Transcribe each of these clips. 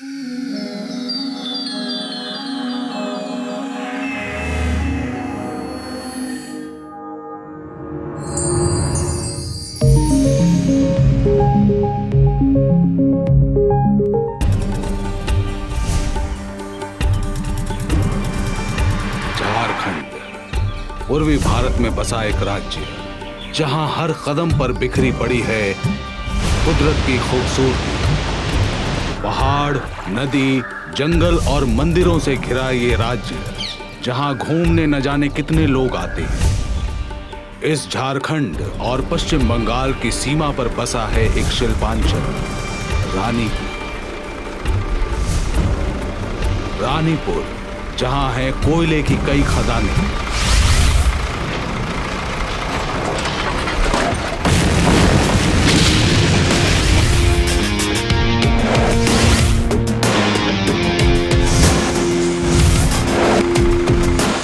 पूर्वी भारत में बसा एक राज्य जहां हर कदम पर बिखरी पड़ी है कुदरत की खूबसूरती। पहाड़, नदी, जंगल और मंदिरों से घिरा ये राज्य जहां घूमने न जाने कितने लोग आते हैं। इस झारखंड और पश्चिम बंगाल की सीमा पर बसा है एक शिल्पांचल, रानीपुर, जहां है कोयले की कई खदानें।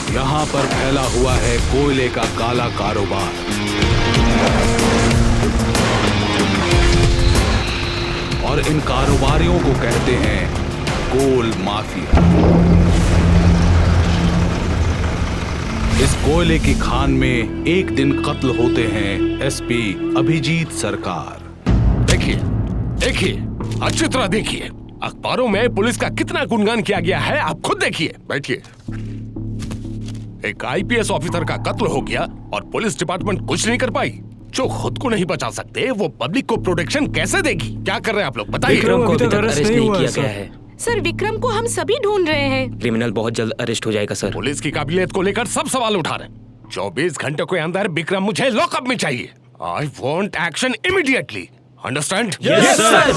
यहाँ पर फैला हुआ है कोयले का काला कारोबार। और इन कारोबारियों को कहते हैं कोल माफिया। इस कोयले की खान में एक दिन कत्ल होते हैं एसपी अभिजीत सरकार। देखिए अच्छी तरह देखिए, अखबारों में पुलिस का कितना गुणगान किया गया है, आप खुद देखिए। बैठिए। एक आईपीएस ऑफिसर का कत्ल हो गया और पुलिस डिपार्टमेंट कुछ नहीं कर पाई। जो खुद को नहीं बचा सकते वो पब्लिक को प्रोटेक्शन कैसे देगी? क्या कर रहे हैं आप लोग बताइए। विक्रम को अभी तक अरेस्ट नहीं किया गया है सर। विक्रम को हम सभी ढूंढ रहे हैं। क्रिमिनल बहुत जल्द अरेस्ट हो जाएगा सर। पुलिस की काबिलियत को लेकर सब सवाल उठा रहे हैं। 24 घंटे के अंदर विक्रम मुझे लॉकअप में चाहिए। I want action immediately. Understand? Yes sir.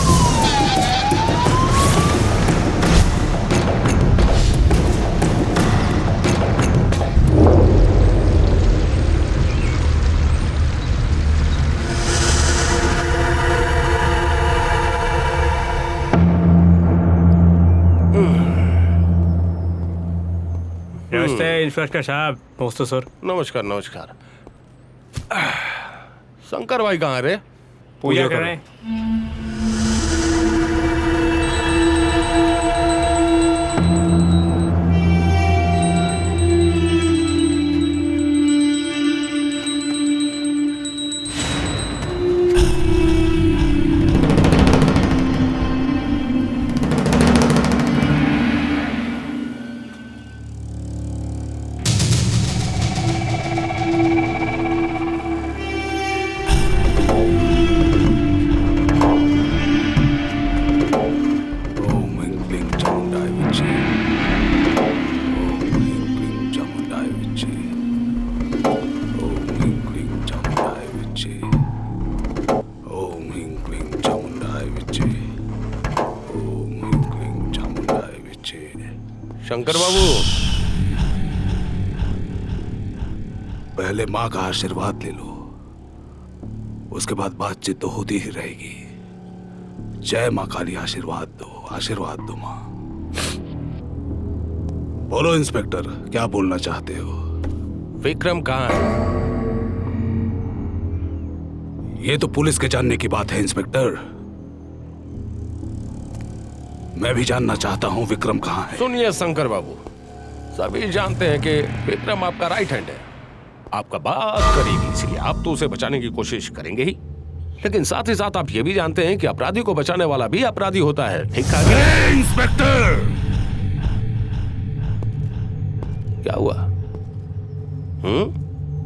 नमस्ते इंस्पेक्टर साहब। नमस्ते सर। नमस्कार नमस्कार। शंकर भाई कहाँ रे? पूजा कर रहे हैं। शंकर बाबू, पहले माँ का आशीर्वाद ले लो, उसके बाद बातचीत तो होती ही रहेगी। जय माँ काली। आशीर्वाद दो माँ। बोलो इंस्पेक्टर, क्या बोलना चाहते हो? विक्रम कहाँ है? ये तो पुलिस के जानने की बात है इंस्पेक्टर। मैं भी जानना चाहता हूँ विक्रम कहाँ है। सुनिए शंकर बाबू, सभी जानते हैं कि विक्रम आपका राइट हैंड है, आपका बात करेगी, इसलिए आप तो उसे बचाने की कोशिश करेंगे ही। लेकिन साथ ही साथ आप ये भी जानते हैं कि अपराधी को बचाने वाला भी अपराधी होता है। ठीक है इंस्पेक्टर? क्या हुआ?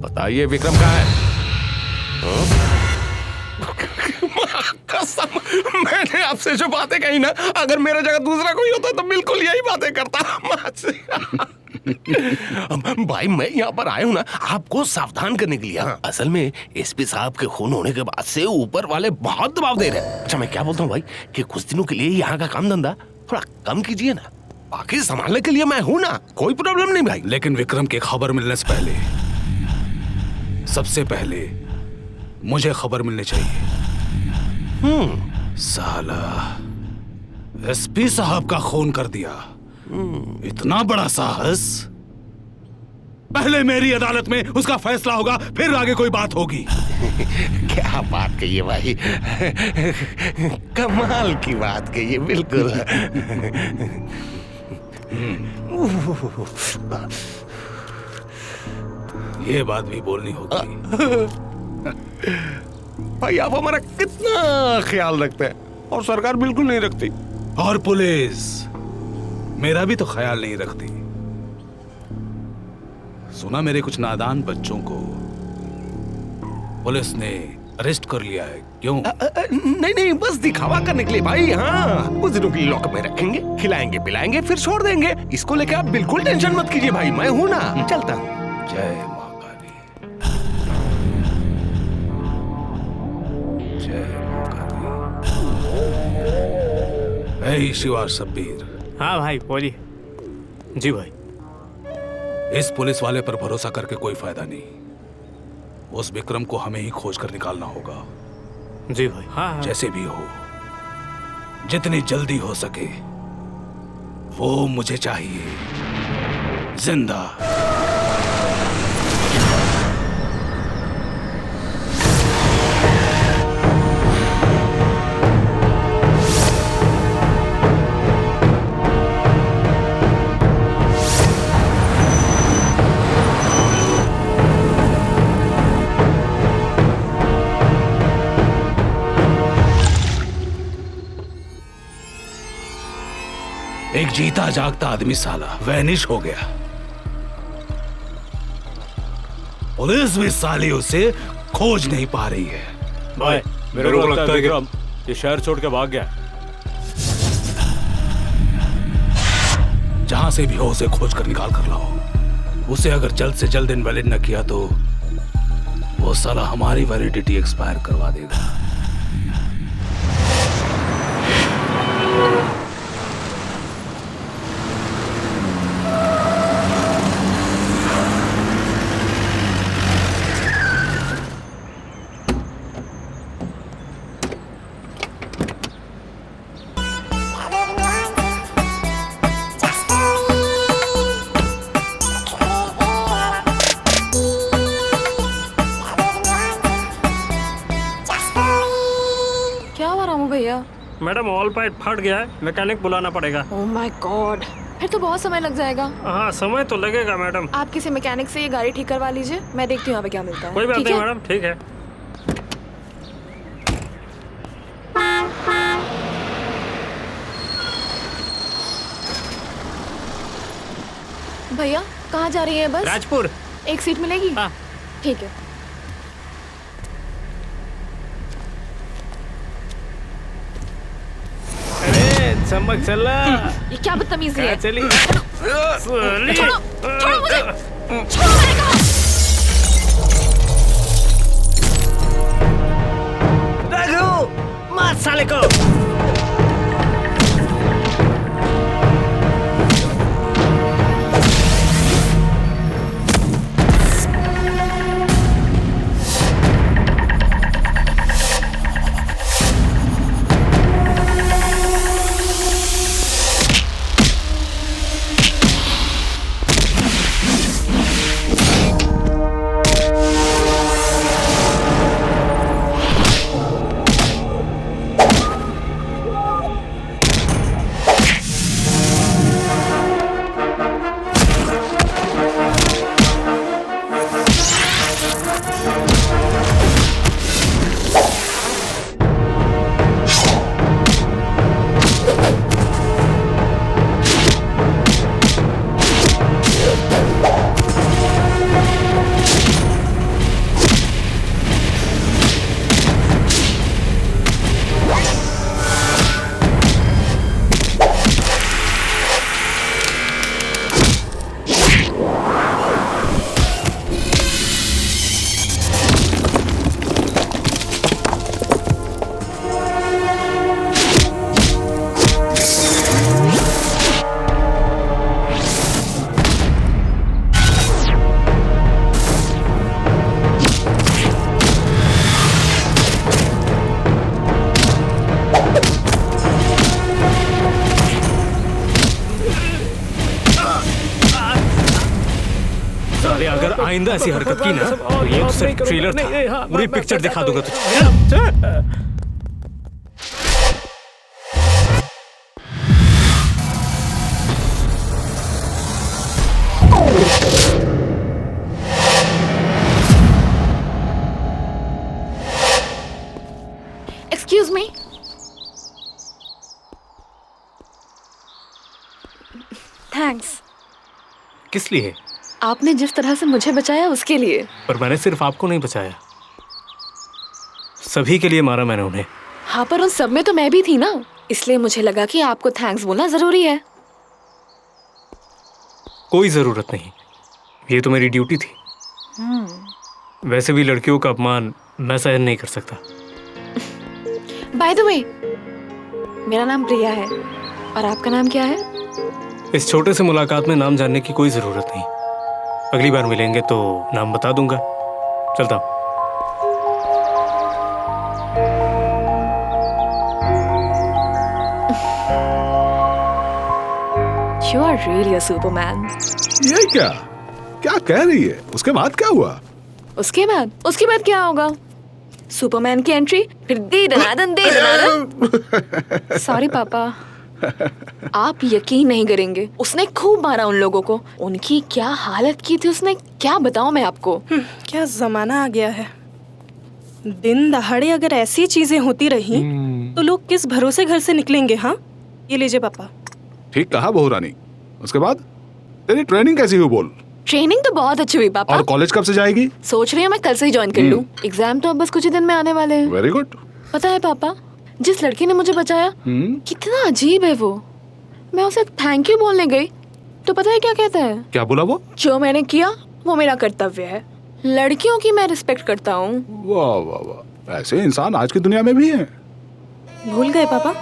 बताइए विक्रम कहाँ है? कसम, मैंने आपसे जो बातें कही ना, अगर मेरे जगह दूसरा कोई होता तो बिल्कुल यही बातें करता। भाई मैं यहाँ पर आया हूँ ना आपको सावधान करने के लिए। असल में एसपी साहब के खून होने के बाद से ऊपर वाले बहुत दबाव दे रहे हैं। अच्छा मैं क्या बोलता हूँ भाई कि कुछ दिनों के लिए यहाँ का काम धंधा थोड़ा कम कीजिए ना, बाकी संभालने के लिए मैं हूँ ना, कोई प्रॉब्लम नहीं भाई। लेकिन विक्रम की खबर मिलने से पहले, सबसे पहले मुझे खबर मिलनी चाहिए। साला एसपी साहब का खून कर दिया। इतना बड़ा साहस पहले मेरी अदालत में उसका फैसला होगा, फिर आगे कोई बात होगी। क्या बात कही है भाई, कमाल की बात कही है, बिल्कुल। ये बात भी बोलनी होगी। भाई आप हमारा कितना ख्याल रखते हैं और सरकार बिल्कुल नहीं रखती। और पुलिस मेरा भी तो ख्याल नहीं रखती। सुना मेरे कुछ नादान बच्चों को पुलिस ने अरेस्ट कर लिया है। क्यों? नहीं नहीं, बस दिखावा करने के लिए भाई। हाँ, कुछ दिनों के लिए लॉकअप में रखेंगे, खिलाएंगे पिलाएंगे, फिर छोड़ देंगे। इसको लेकर आप बिल्कुल टेंशन मत कीजिए भाई, मैं हूं ना, चलता हूं। जय मां काली, जय मां काली। हे शिवा शब्बीर, हाँ भाई बोलिए। जी भाई। इस पुलिस वाले पर भरोसा करके कोई फायदा नहीं। उस विक्रम को हमें ही खोज कर निकालना होगा। जी भाई। हाँ। जैसे भी हो, जितनी जल्दी हो सके, वो मुझे चाहिए जिंदा। एक जीता जागता आदमी साला वैनिश हो गया। पुलिस भी साली उसे खोज नहीं पा रही है। भाई मेरे को लगता है विक्रम ये शहर छोड़ के भाग गया। जहां से भी हो उसे खोज कर निकाल कर लाओ। उसे अगर जल्द से जल्द इनवैलिड न किया तो वो साला हमारी वैलिडिटी एक्सपायर करवा देगा। मैडम ऑल पाइप फट गया है, मैकेनिक बुलाना पड़ेगा। ओह माय गॉड, फिर तो बहुत समय लग जाएगा। हाँ समय तो लगेगा मैडम। आप किसी मैकेनिक से ये गाड़ी ठीक करवा लीजिए, मैं देखती हूँ यहाँ पे क्या मिलता है। कोई बात ठीक नहीं है? मैडम, ठीक है। भैया कहाँ जा रही है बस? राजपुर। एक सीट मिलेगी? हाँ। ठीक है। अरे चमक चला। ये क्या बदतमीजी है? चली। छोड़ो, छोड़ो मुझे, छोड़ो मैंने कहा। रघु, मार साले को। आइंदा ऐसी हरकत की ना तो ये तो सिर्फ ट्रेलर था, पूरी पिक्चर दिखा दूंगा तुझे। Excuse me. थैंक्स। किस लिए? आपने जिस तरह से मुझे बचाया उसके लिए। पर मैंने सिर्फ आपको नहीं बचाया, सभी के लिए मारा मैंने उन्हें। हाँ, पर उन सब में तो मैं भी थी ना, इसलिए मुझे लगा कि आपको थैंक्स बोलना जरूरी है। कोई जरूरत नहीं, ये तो मेरी ड्यूटी थी। वैसे भी लड़कियों का अपमान मैं सहन नहीं कर सकता। बाय द वे, मेरा नाम प्रिया है और आपका नाम क्या है? इस छोटे से मुलाकात में नाम जानने की कोई जरूरत नहीं, अगली बार मिलेंगे तो नाम बता दूंगा। चलता हूं। You are really a Superman. ये क्या क्या कह रही है? उसके बाद क्या हुआ? उसके बाद क्या होगा? सुपरमैन की एंट्री, फिर दे दनादन। सॉरी पापा, आप यकीन नहीं करेंगे, उसने खूब मारा उन लोगों को। उनकी क्या हालत की थी उसने, क्या बताऊं मैं आपको। क्या जमाना आ गया है। दिन दहाड़े अगर ऐसी चीजें होती रही तो लोग किस भरोसे घर से निकलेंगे। हाँ, ये लीजिए पापा। ठीक कहा बहू रानी। उसके बाद तेरी ट्रेनिंग कैसी हुई बोल? ट्रेनिंग तो बहुत अच्छी हुई पापा। और कॉलेज कब से जाएगी? सोच रही हूँ मैं कल से ही ज्वाइन कर लूँ। एग्जाम तो अब बस कुछ ही दिन में आने वाले हैं। Very good. पता है पापा, जिस लड़की ने मुझे बचाया कितना अजीब है वो। मैं उसे थैंक यू बोलने गई तो पता है क्या कहता है? क्या बोला वो? जो मैंने किया वो मेरा कर्तव्य है, लड़कियों की मैं रिस्पेक्ट करता हूँ। वाह वाह वाह, ऐसे इंसान आज की दुनिया में भी हैं। भूल गए पापा,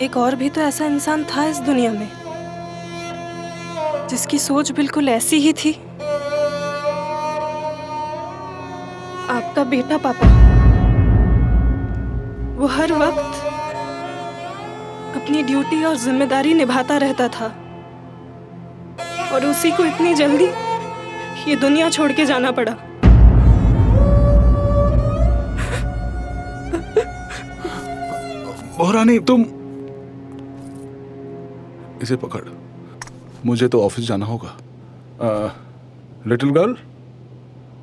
एक और भी तो ऐसा इंसान था इस दुनिया में जिसकी सोच बिल्कुल ऐसी ही थी। आपका बेटा पापा। वो हर वक्त अपनी ड्यूटी और जिम्मेदारी निभाता रहता था और उसी को इतनी जल्दी ये दुनिया छोड़ के जाना पड़ा। बहरानी, तुम इसे पकड़, मुझे तो ऑफिस जाना होगा। लिटिल गर्ल,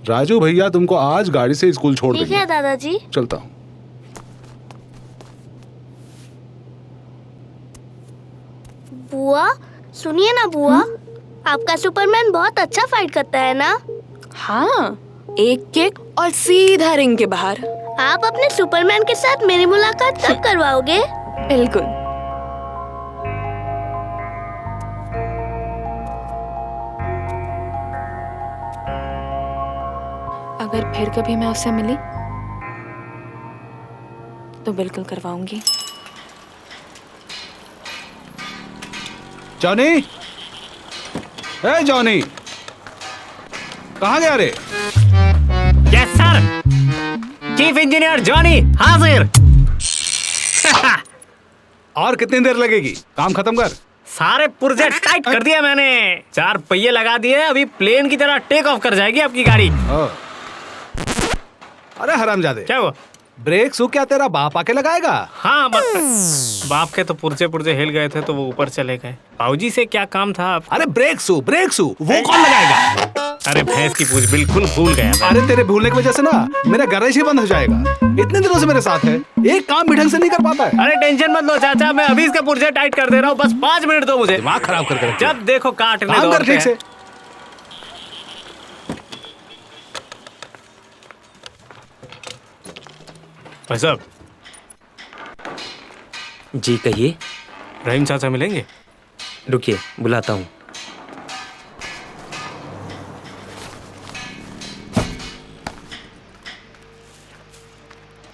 राजू भैया तुमको आज गाड़ी से स्कूल छोड़ देंगे। ठीक है दादाजी। चलता हूँ। बुआ सुनिए ना बुआ, आपका सुपरमैन बहुत अच्छा फाइट करता है ना? हाँ, एक किक और सीधा रिंग के बाहर। आप अपने सुपरमैन के साथ मेरी मुलाकात कब करवाओगे? बिल्कुल। अगर फिर कभी मैं उससे मिली तो बिल्कुल करवाऊंगी। जॉनी, ए जॉनी, कहाँ गया रे? Yes sir, chief engineer Johnny हाजिर। और कितनी देर लगेगी? काम खत्म कर। सारे पुर्जे टाइट कर दिया मैंने, 4 पहिए लगा दिए, अभी प्लेन की तरह टेक ऑफ कर जाएगी आपकी गाड़ी। अरे हरामजादे, क्या हुआ? ब्रेक शू क्या तेरा बाप आके लगाएगा? हाँ, बाप के तो पुर्जे हिल गए थे तो वो ऊपर चले गए। बाबूजी से क्या काम था आप? अरे ब्रेक शू वो कौन लगाएगा? अरे भैंस की पूंछ, बिल्कुल भूल गया। अरे तेरे भूलने की वजह से ना मेरा गैरेज ही बंद हो जाएगा। इतने दिनों से मेरे साथ है, एक काम भी ढंग से नहीं कर पाता है। अरे टेंशन मत लो चाचा, मैं अभी इसका पुर्जे टाइट कर दे रहा हूँ, बस 5 मिनट दो मुझे। दिमाग खराब करके रख। जब देखो काटने काम दो। कर ठीक से। भाई साहब। जी कहिए। रहीम चाचा मिलेंगे? रुकिए, बुलाता हूँ।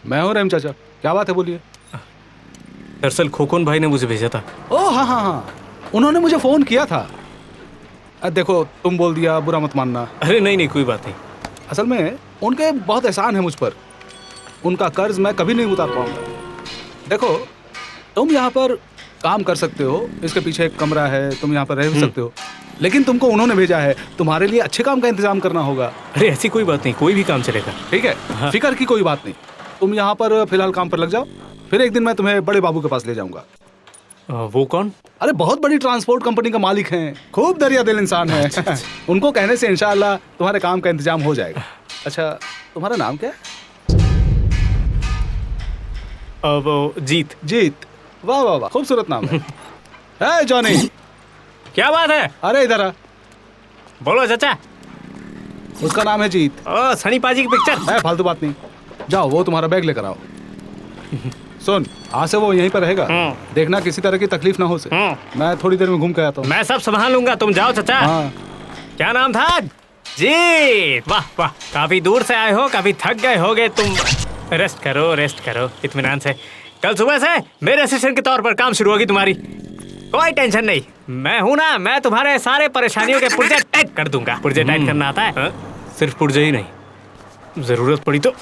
मैं हूँ रहीम चाचा, क्या बात है बोलिए। दरअसल खोखोन भाई ने मुझे भेजा था। ओह हाँ हाँ हाँ, उन्होंने मुझे फोन किया था। देखो तुम बोल दिया, बुरा मत मानना। अरे नहीं कोई बात नहीं। असल में उनके बहुत एहसान है मुझ पर, उनका कर्ज मैं कभी नहीं उतार पाऊंगा। देखो तुम यहाँ पर काम कर सकते हो, इसके पीछे एक कमरा है, तुम यहाँ पर रह भी सकते हो, लेकिन तुमको उन्होंने भेजा है, तुम्हारे लिए अच्छे काम का इंतजाम करना होगा। अरे ऐसी कोई बात नहीं, कोई भी काम चलेगा। ठीक है, फिक्र की कोई बात नहीं। तुम यहाँ पर फिलहाल काम पर लग जाओ, फिर एक दिन मैं तुम्हें बड़े बाबू के पास ले जाऊंगा। वो कौन? अरे बहुत बड़ी ट्रांसपोर्ट कंपनी का मालिक हैं, खूब दरिया दिल इंसान है। उनको कहने से इंशाअल्लाह तुम्हारे काम का इंतजाम हो जाएगा। अच्छा, तुम्हारा नाम क्या है? वो जीत। जीत, वाह वाह वाह, खूबसूरत नाम है। है जॉनी, क्या बात है? अरे इधर आ। बोलो चाचा। उसका नाम है जीत। ओ सनी पाजी की पिक्चर है, फालतू बात नहीं। जाओ, वो तुम्हारा बैग लेकर आओ। सुन, आज से वो यहीं पर रहेगा, देखना किसी तरह की तकलीफ ना हो उसे। मैं थोड़ी देर में घूम के आता हूँ। मैं सब संभाल लूंगा, तुम जाओ चाचा। हाँ। क्या नाम था? जी, वाह वाह, काफी दूर से आए हो, काफी थक गए होगे तुम। रेस्ट करो, रेस्ट करो इत्मीनान से। कल सुबह से मेरे असिस्टेंट के तौर पर काम शुरू होगी तुम्हारी। कोई टेंशन नहीं, मैं हूं ना, मैं तुम्हारे सारे परेशानियों के पुर्जे टाइट कर दूंगा। पुर्जे टाइट करना आता है? सिर्फ पुर्जे ही नहीं, जरूरत पड़ी तो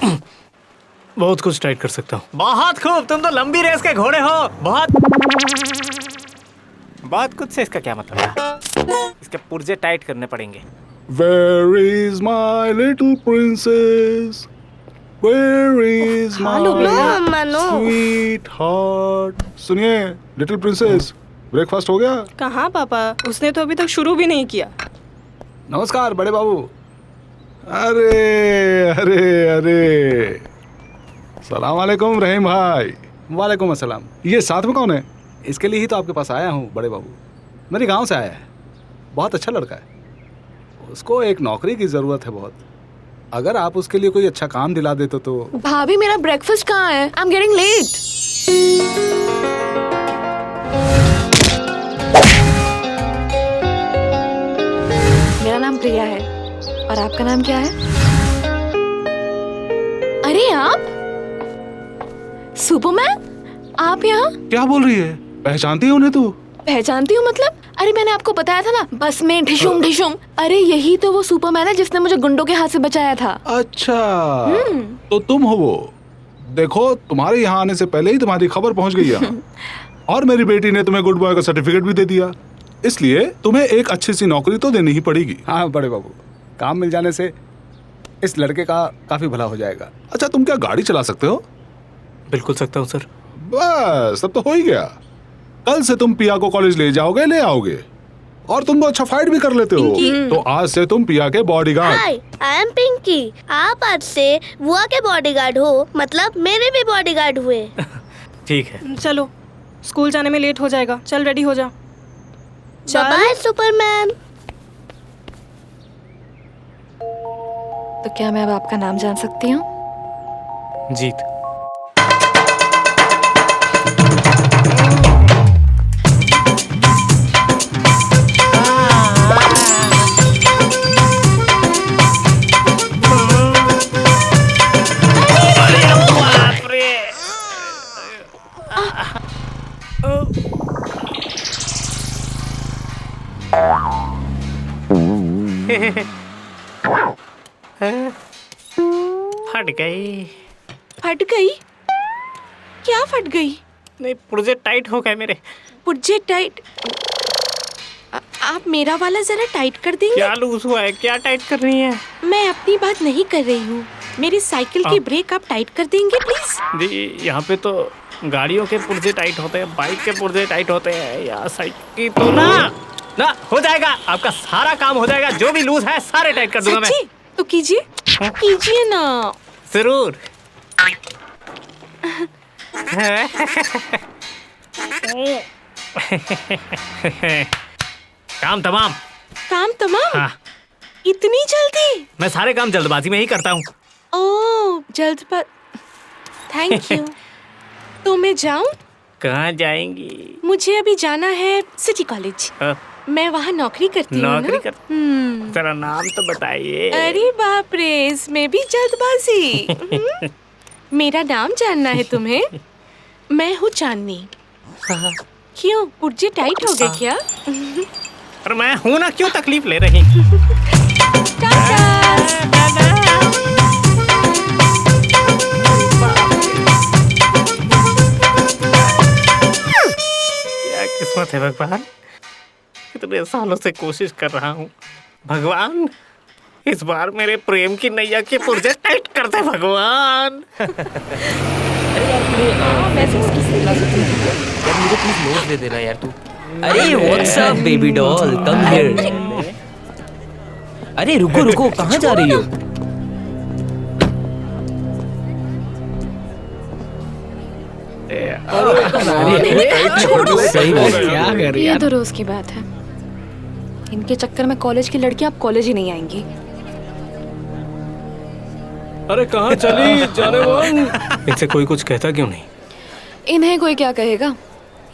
बहुत कुछ टाइट कर सकता हूँ। बहुत खूब, तुम तो लंबी रेस के घोड़े हो। बहुत कुछ से इसका क्या मतलब है? इसके पुर्जे टाइट करने पड़ेंगे। Where is my little princess? Where is my sweetheart? सुनिए लिटिल प्रिंसेस, ब्रेकफास्ट हो गया? कहाँ पापा, उसने तो अभी तक शुरू भी नहीं किया। नमस्कार बड़े बाबू। अरे अरे अरे, सलाम वालेकुम रहीम भाई। वालेकुम अस्सलाम। ये साथ में कौन है? इसके लिए ही तो आपके पास आया हूँ बड़े बाबू। मेरे गांव से आया है, बहुत अच्छा लड़का है, उसको एक नौकरी की ज़रूरत है बहुत। अगर आप उसके लिए कोई अच्छा काम दिला देते तो। भाभी मेरा ब्रेकफास्ट कहाँ है? I am getting late. मेरा नाम प्रिया है, और आपका नाम क्या है? अरे आप सुपरमैन, आप यहाँ? क्या बोल रही है? पहचानती है उन्हें तू? पहचानती हूँ मतलब? अरे मैंने आपको बताया था ना, बस में ढिशुम ढिशुम। अरे यही तो वो सुपरमैन है जिसने मुझे गुंडों के हाथ से बचाया था। अच्छा, तो तुम हो वो। देखो, तुम्हारे यहाँ आने से पहले ही तुम्हारी खबर पहुँच गई है। और मेरी बेटी ने तुम्हें गुड बॉय का सर्टिफिकेट भी दे दिया, इसलिए तुम्हें एक अच्छी सी नौकरी तो देनी ही पड़ेगी। हाँ बड़े बाबू, काम मिल जाने से इस लड़के का काफी भला हो जाएगा। अच्छा, तुम क्या गाड़ी चला सकते हो? बिल्कुल सकता हूँ सर। बस तब तो हो ही गया। कल से तुम पिया को कॉलेज ले जाओगे, ले आओगे, और तुम तो अच्छा फाइट भी कर लेते हो। तो आज से तुम पिया के bodyguard. Hi, I am Pinky. आप आज से बुआ के बॉडीगार्ड हो, मतलब मेरे भी बॉडीगार्ड हुए। ठीक है। चलो, स्कूल जाने में लेट हो जाएगा, चल रेडी हो जा। Bye Superman. तो क्या मैं अब आपका नाम जान सकती हूँ? जीत। फट गई। फट गई? क्या फट गई? नहीं, पुर्जे टाइट हो गए मेरे। पुर्जे टाइट? आप मेरा वाला जरा टाइट कर देंगे? क्या लूज हुआ है? क्या टाइट कर रही है? मैं अपनी बात नहीं कर रही हूँ, मेरी साइकिल की ब्रेक आप टाइट कर देंगे प्लीज? जी, यहाँ पे तो गाड़ियों के पुर्जे टाइट होते हैं, बाइक के पुर्जे टाइट होते हैं, या साइकिल तो ना हो जाएगा। आपका सारा काम हो जाएगा, जो भी लूज है सारे टाइट कर दूंगा मैं। सच्ची? तो कीजिए, कीजिए ना। जरूर। काम तमाम। काम तमाम? हाँ। इतनी जल्दी? मैं सारे काम जल्दबाजी में ही करता हूँ। ओह, थैंक यू। तो मैं जाऊँ? कहाँ जाएंगी? मुझे अभी जाना है सिटी कॉलेज। मैं वहाँ नौकरी करती हूँ। नौकरी कर? जरा नाम तो बताइए। अरे बाप रे, इसमें भी जल्दबाजी। मेरा नाम जानना है तुम्हें? मैं हूँ चांदनी। क्यों, पुर्जे टाइट हो गए क्या? अरे मैं हूँ ना, क्यों तकलीफ ले रही? क्या किस्मत है भगवान, कितने सालों से कोशिश कर रहा हूँ। भगवान, इस बार मेरे प्रेम की नैया के पुर्जे टाइट कर दे भगवान। मुझे प्लीज नोट दे देना यार तू। अरे what's up baby doll, come here. अरे रुको रुको, कहाँ जा रही हो? सही बात। ये तो रोज की बात है। इनके चक्कर में कॉलेज की लड़कियां अब कॉलेज ही नहीं आएंगी। अरे कहाँ चली जाने वाली? इनसे कोई कुछ कहता क्यों नहीं? इन्हें कोई क्या कहेगा,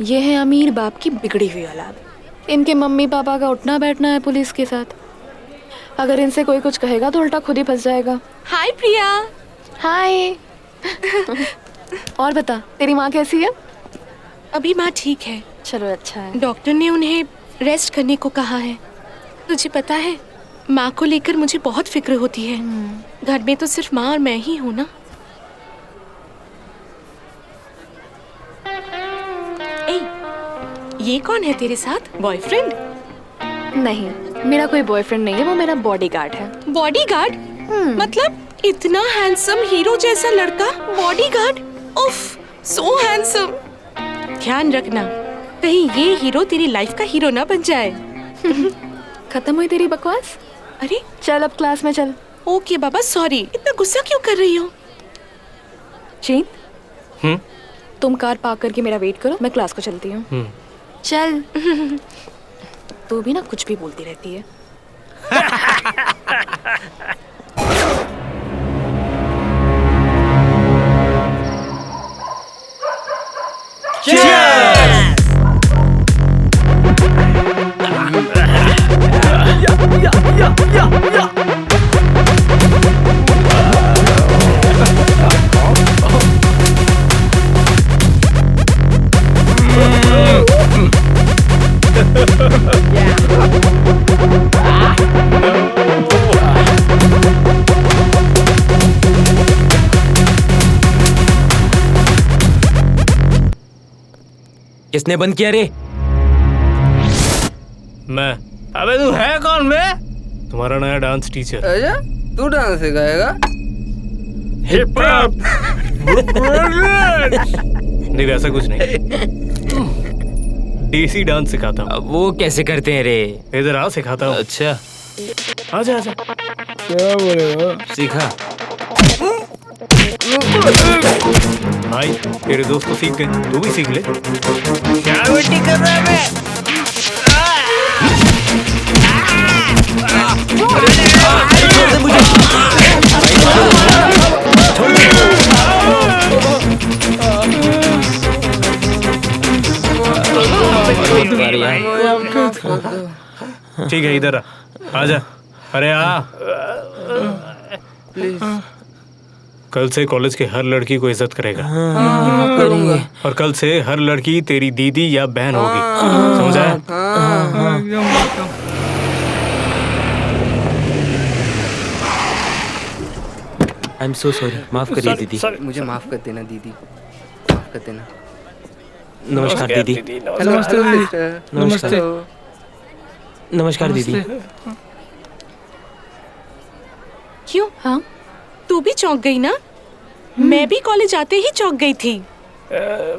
ये है अमीर बाप की बिगड़ी हुई औलाद। इनके मम्मी पापा का उठना बैठना है पुलिस के साथ। अगर इनसे कोई कुछ कहेगा तो उल्टा खुद ही फंस जाएगा। हाय प्रिया। हाय। और बता, तेरी माँ कैसी है? अभी माँ ठीक है। चलो अच्छा है। डॉक्टर ने उन्हें रेस्ट करने को कहा है। तुझे पता है, माँ को लेकर मुझे बहुत फिक्र होती है। घर में तो सिर्फ माँ और मैं ही हूँ ना। ए, ये कौन है तेरे साथ? बॉयफ्रेंड? नहीं, मेरा कोई बॉयफ्रेंड नहीं है, वो मेरा बॉडीगार्ड है। बॉडीगार्ड? मतलब इतना हैंडसम हीरो जैसा लड़का बॉडीगार्ड? उफ, सो हैंडसम। ध्यान रखना, कहीं ये हीरो तेरी लाइफ का हीरो ना बन जाए। खत्म हुई तेरी बकवास? अरे चल अब क्लास में चल। ओके बाबा, सॉरी। इतना गुस्सा क्यों कर रही हो? जीत, तुम कार पार्क करके मेरा वेट करो, मैं क्लास को चलती हूँ। चल। तू भी ना कुछ भी बोलती रहती है। किसने बंद किया रे? मैं। अबे तू है कौन बे? तुम्हारा नया डांस टीचर। अच्छा, तू डांस सिखाएगा? Hip hop. नहीं वैसा कुछ नहीं, देसी डांस सिखाता हूँ। अब वो कैसे करते हैं रे? इधर आ, सिखाता हूँ। अच्छा आजा आजा। क्या बोलेगा? सीखा। भाई तेरे दोस्त तो सीख गए, तू भी सीख ले। क्या बेटी कर रहा है बे? ठीक है, इधर आ, आजा। अरे आ। प्लीज। कल से कॉलेज के हर लड़की को इज्जत करेगा। करूंगा। और कल से हर लड़की तेरी दीदी या बहन होगी, समझा? आई एम सो सॉरी, माफ करिए दीदी। मुझे माफ कर देना दीदी, माफ कर देना। नमस्कार दीदी। नमस्ते सिस्टर। नमस्ते। नमस्कार दीदी। क्यों? हाँ, तू भी चौंक गई ना? मैं भी कॉलेज आते ही चौंक गई थी।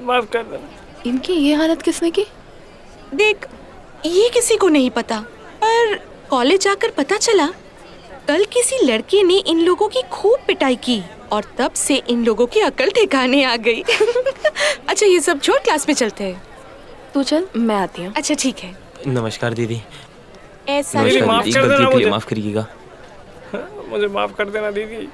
माफ कर देना। इनकी ये हालत किसने की? देख, ये किसी को नहीं पता, पर कॉलेज आकर पता चला कल किसी लड़के ने इन लोगों की खूब पिटाई की और तब से इन लोगों की अकल ठिकाने आ गई। अच्छा ये सब छोड़, क्लास में चलते हैं। तू चल, मैं आती हूँ। अच्छा ठीक है। नमस्कार दीदी। ऐसा नमस्कार माफ दीदी, कर देना गलती के लिए मुझे। माफ करिएगा। मुझे माफ कर देना दीदी।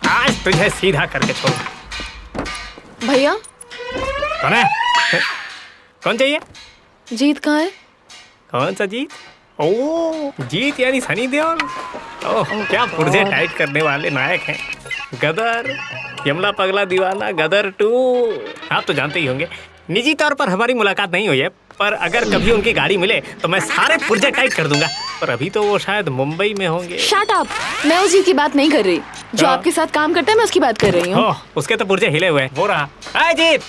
आज तुझे सीधा करके छोड़। भैया, कौन है? कौन चाहिए? जीत कहाँ है? कौन सा जीत? ओ, जीत यानी सनी देओल। ओह, क्या पुर्जे टाइट करने वाले नायक हैं। गदर, यमला पगला दीवाना, गदर 2। आप तो जानते ही होंगे। निजी तौर पर हमारी मुलाकात नहीं हुई है, पर अगर कभी उनकी गाड़ी मिले तो मैं सारे पुर्जे टाइट कर दूंगा। पर अभी तो वो शायद मुंबई में होंगे। Shut up. मैं उस जीत की बात नहीं कर रही जो हाँ। आपके साथ काम करता है, मैं उसकी बात कर रही हूँ। ओह, उसके तो पुर्जे हिले हुए हैं। वो रहा। हाय जीत।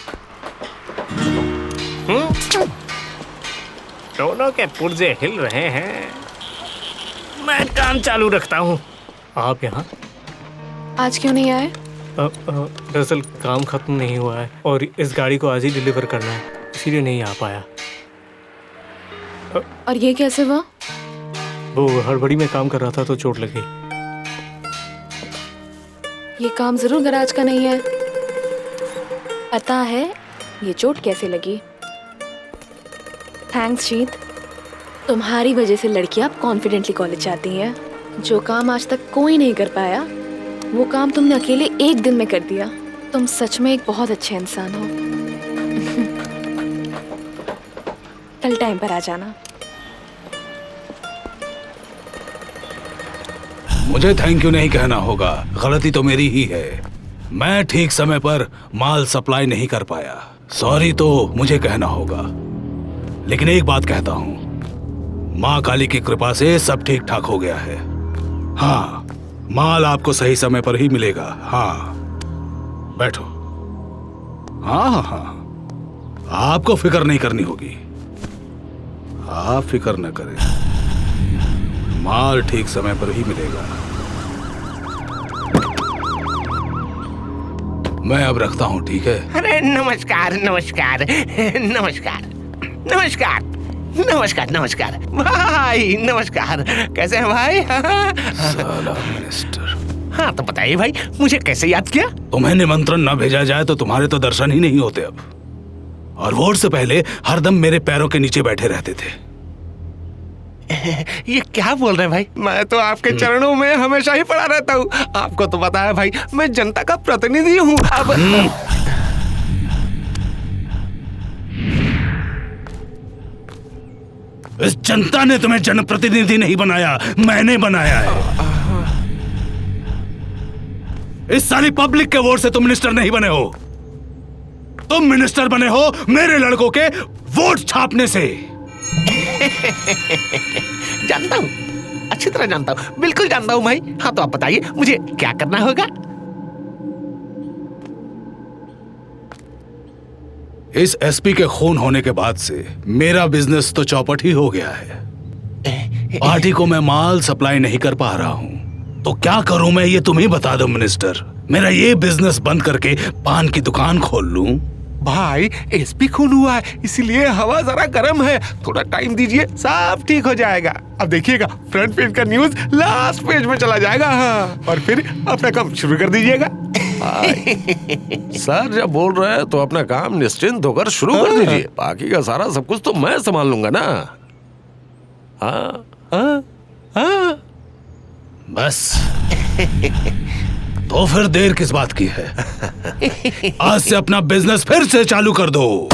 दोनों के पुर्जे हिल रहे हैं। मैं काम चालू रखता हूँ। आप यहाँ? आज क्यों नहीं आए? दरअसल काम खत्म नहीं हुआ है और इस गाड़ी को आज ही डिलीवर करना है, इसीलिए नहीं आ पाया। और ये कैसे हुआ? वो हड़बड़ी में काम कर रहा था तो चोट लग गई। ये काम जरूर गराज का नहीं है। पता है ये चोट कैसे लगी? थैंक्स जीत। तुम्हारी वजह से लड़कियां अब कॉन्फिडेंटली कॉलेज जाती हैं। जो काम आज तक कोई नहीं कर पाया, वो काम तुमने अकेले एक दिन में कर दिया। तुम सच में एक बहुत अच्छे इंसान हो। कल टाइम पर आ जाना। मुझे थैंक यू नहीं कहना होगा, गलती तो मेरी ही है। मैं ठीक समय पर माल सप्लाई नहीं कर पाया। सॉरी तो मुझे कहना होगा, लेकिन एक बात कहता हूँ, माँ काली की कृपा से सब ठीक ठाक हो गया है। हाँ, माल आपको सही समय पर ही मिलेगा। हाँ, बैठो। हाँ हाँ हाँ, आपको फिक्र नहीं करनी होगी। आप फिक्र न करें, माल ठीक समय पर ही मिलेगा। मैं अब रखता हूँ, ठीक है? अरे नमस्कार नमस्कार नमस्कार नमस्कार नमस्कार नमस्कार भाई, नमस्कार। कैसे हैं भाई? साला मिनिस्टर। हाँ तो बताइए भाई, मुझे कैसे याद किया? तुम्हें निमंत्रण न भेजा जाए तो तुम्हारे तो दर्शन ही नहीं होते अब। और वोट से पहले हरदम मेरे पैरों के नीचे बैठे रहते थे। ये क्या बोल रहे हैं भाई? मैं तो आपके चरणों में हमेशा ही पड़ा रहता हूँ। आपको तो पता है भाई, मैं जनता का प्रतिनिधि हूँ। अब इस जनता ने तुम्हें जनप्रतिनिधि नहीं बनाया, मैंने बनाया है। इस सारी पब्लिक के वोट से तुम मिनिस्टर नहीं बने हो। तुम मिनिस्टर बने हो मेरे लड़कों के वोट छापने से। जानता हूँ, अच्छी तरह जानता हूँ, बिल्कुल जानता हूँ भाई। हाँ तो आप बताइए मुझे क्या करना होगा? इस एसपी के खून होने के बाद से मेरा बिजनेस तो चौपट ही हो गया है। पार्टी को मैं माल सप्लाई नहीं कर पा रहा हूँ, तो क्या करूं मैं ये तुम ही बता दो मिनिस्टर। मेरा ये बिजनेस बंद करके पान की दुकान खोल लूं? भाई एसपी खून हुआ है, इसीलिए हवा जरा गर्म है। थोड़ा टाइम दीजिए, सब ठीक हो जाएगा। अब देखिएगा फ्रंट पेज का न्यूज लास्ट पेज में चला जाएगा। हाँ, और फिर अपना काम शुरू कर दीजिएगा। सर जब बोल रहे हैं तो अपना काम निश्चिंत होकर शुरू कर दीजिए। बाकी का सारा सब कुछ तो मैं संभाल लूंगा ना। हाँ हाँ हाँ, बस तो फिर देर किस बात की है? आज से अपना बिजनेस फिर से चालू कर दो।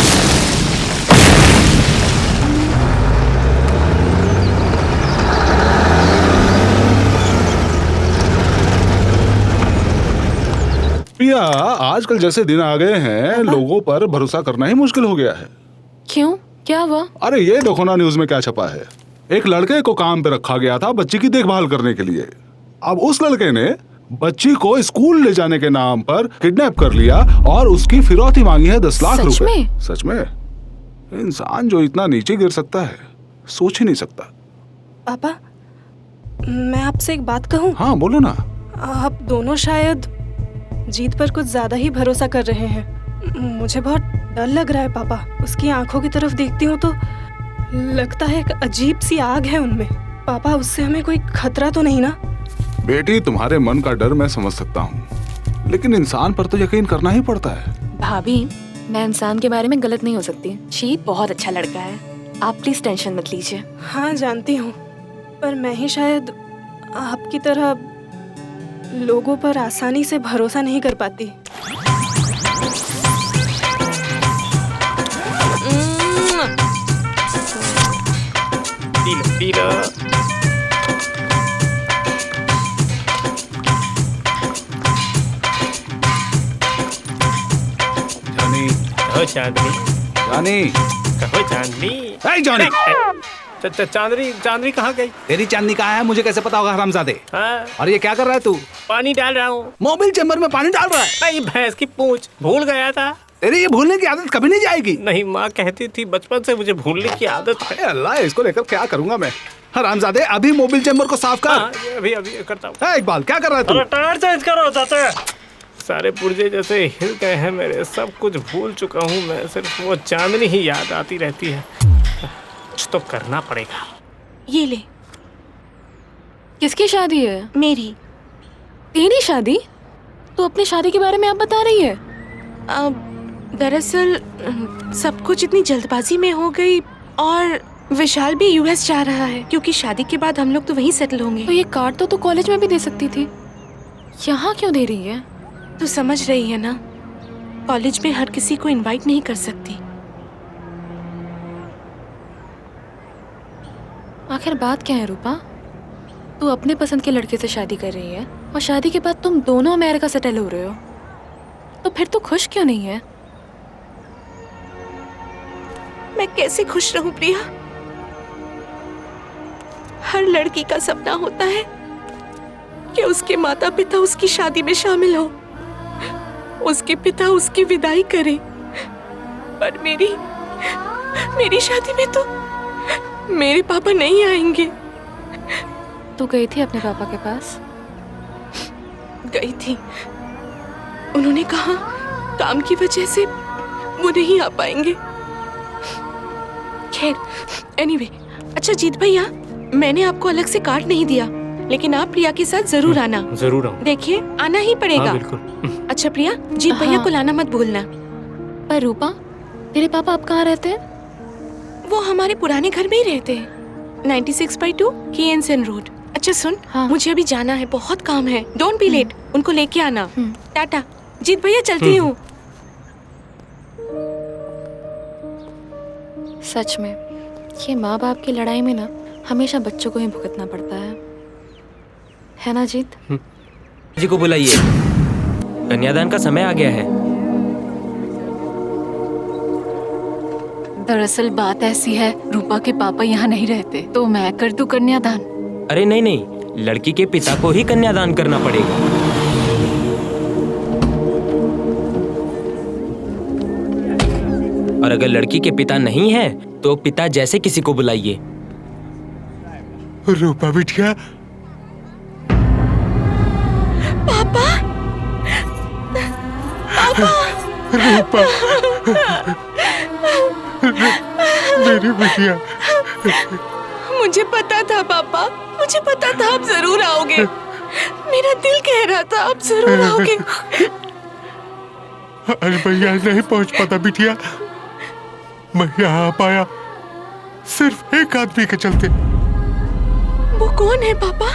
प्रिया, आजकल जैसे दिन आ गए हैं, लोगों पर भरोसा करना ही मुश्किल हो गया है। क्यों, क्या हुआ? अरे ये देखो ना, न्यूज में क्या छपा है। एक लड़के को काम पे रखा गया था बच्ची की देखभाल करने के लिए। अब उस लड़के ने बच्ची को स्कूल ले जाने के नाम पर किडनैप कर लिया और उसकी फिरौती मांगी है 10 लाख रुपए। सच में? इंसान जो इतना नीचे गिर सकता है, सोच ही नहीं सकता। पापा, मैं आपसे एक बात कहूं? हाँ बोलो ना। आप दोनों शायद जीत पर कुछ ज्यादा ही भरोसा कर रहे हैं। मुझे बहुत डर लग रहा है पापा। उसकी आंखों की तरफ देखती हूँ तो लगता है एक अजीब सी आग है उनमें। पापा, उससे हमें कोई खतरा तो नहीं ना? बेटी, तुम्हारे मन का डर मैं समझ सकता हूँ, लेकिन इंसान पर तो यकीन करना ही पड़ता है। भाभी, मैं इंसान के बारे में गलत नहीं हो सकती। शीत बहुत अच्छा लड़का है, आप प्लीज टेंशन मत लीजिए। हाँ जानती हूँ, पर मैं ही शायद आपकी तरह लोगों पर आसानी से भरोसा नहीं कर पाती। कहो चांदनी, जानी, कहो चांदनी। जानी, चांदनी कहाँ गई? तेरी चांदनी कहाँ है मुझे कैसे पता होगा हरामजादे? हाँ? और ये क्या कर रहा है तू? पानी डाल रहा हूँ। मोबिल चेम्बर में पानी डाल रहा है? नहीं, भैंस की पूंछ भूल गया था। तेरी ये भूलने की आदत कभी नहीं जाएगी। नहीं, माँ कहती थी बचपन से मुझे भूलने की आदत है। अल्लाह, इसको लेकर क्या करूंगा मैं? हरामजादे, अभी मोबिल चेम्बर को साफ कर। हाँ, अभी करता हूँ। इकबाल, क्या कर रहा है तू? टायर चेंज करो चाचा। सारे पुर्जे जैसे हिल गए हैं मेरे, सब कुछ भूल चुका हूँ मैं, सिर्फ वो चांदनी ही याद आती रहती है। कुछ तो करना पड़ेगा। ये ले। किसकी शादी है? मेरी। तेरी शादी? तो अपनी शादी के बारे में आप बता रही है? दरअसल सब कुछ इतनी जल्दबाजी में हो गई और विशाल भी यूएस जा रहा है क्योंकि शादी के बाद हम लोग तो वहीं सेटल होंगे। तो ये कार्ड तो कॉलेज में भी दे सकती थी, यहाँ क्यों दे रही है? तो समझ रही है ना, कॉलेज में हर किसी को इनवाइट नहीं कर सकती। आखिर बात क्या है रूपा? तू अपने पसंद के लड़के से शादी कर रही है और शादी के बाद तुम दोनों अमेरिका सेटल हो रहे हो, तो फिर तू खुश क्यों नहीं है? मैं कैसे खुश रहूं प्रिया? हर लड़की का सपना होता है कि उसके माता पिता उसकी शादी में शामिल हो, उसके पिता उसकी विदाई करें, पर मेरी शादी में तो मेरे पापा नहीं आएंगे। तू गई थी अपने पापा के पास? गई थी। उन्होंने कहा काम की वजह से वो नहीं आ पाएंगे। खैर, एनीवे, अच्छा जीत भैया, मैंने आपको अलग से कार्ड नहीं दिया, लेकिन आप प्रिया के साथ जरूर आना। जरूर आऊं। देखिए, आना ही पड़ेगा। हाँ, बिल्कुल। अच्छा प्रिया, जीत भैया को लाना मत भूलना। पर रूपा, तेरे पापा अब कहाँ रहते हैं? वो हमारे पुराने घर में ही रहते हैं, 96/2 केएनसन रोड। अच्छा सुन, मुझे अभी जाना है, बहुत काम है। डोंट बी लेट, उनको लेके आना। टाटा। जीत भैया, चलती हूँ। सच में ये माँ बाप की लड़ाई में ना हमेशा बच्चों को ही भुगतना पड़ता है ना जीत? जी को बुलाइए, कन्यादान का समय आ गया है। दरअसल बात ऐसी है, रूपा के पापा यहाँ नहीं रहते, तो मैं कर दूं कन्यादान? अरे नहीं, लड़की के पिता को ही कन्यादान करना पड़ेगा। और अगर लड़की के पिता नहीं है तो पिता जैसे किसी को बुलाइए। रूपा बिटिया। पापा। रूपा। मेरी बिटिया। मुझे पता था पापा, मुझे पता था आप जरूर आओगे। मेरा दिल कह रहा था आप जरूर आओगे। अरे भैया नहीं पहुंच पाता बिटिया, मैं यहाँ आ पाया सिर्फ एक आदमी के चलते। वो कौन है पापा?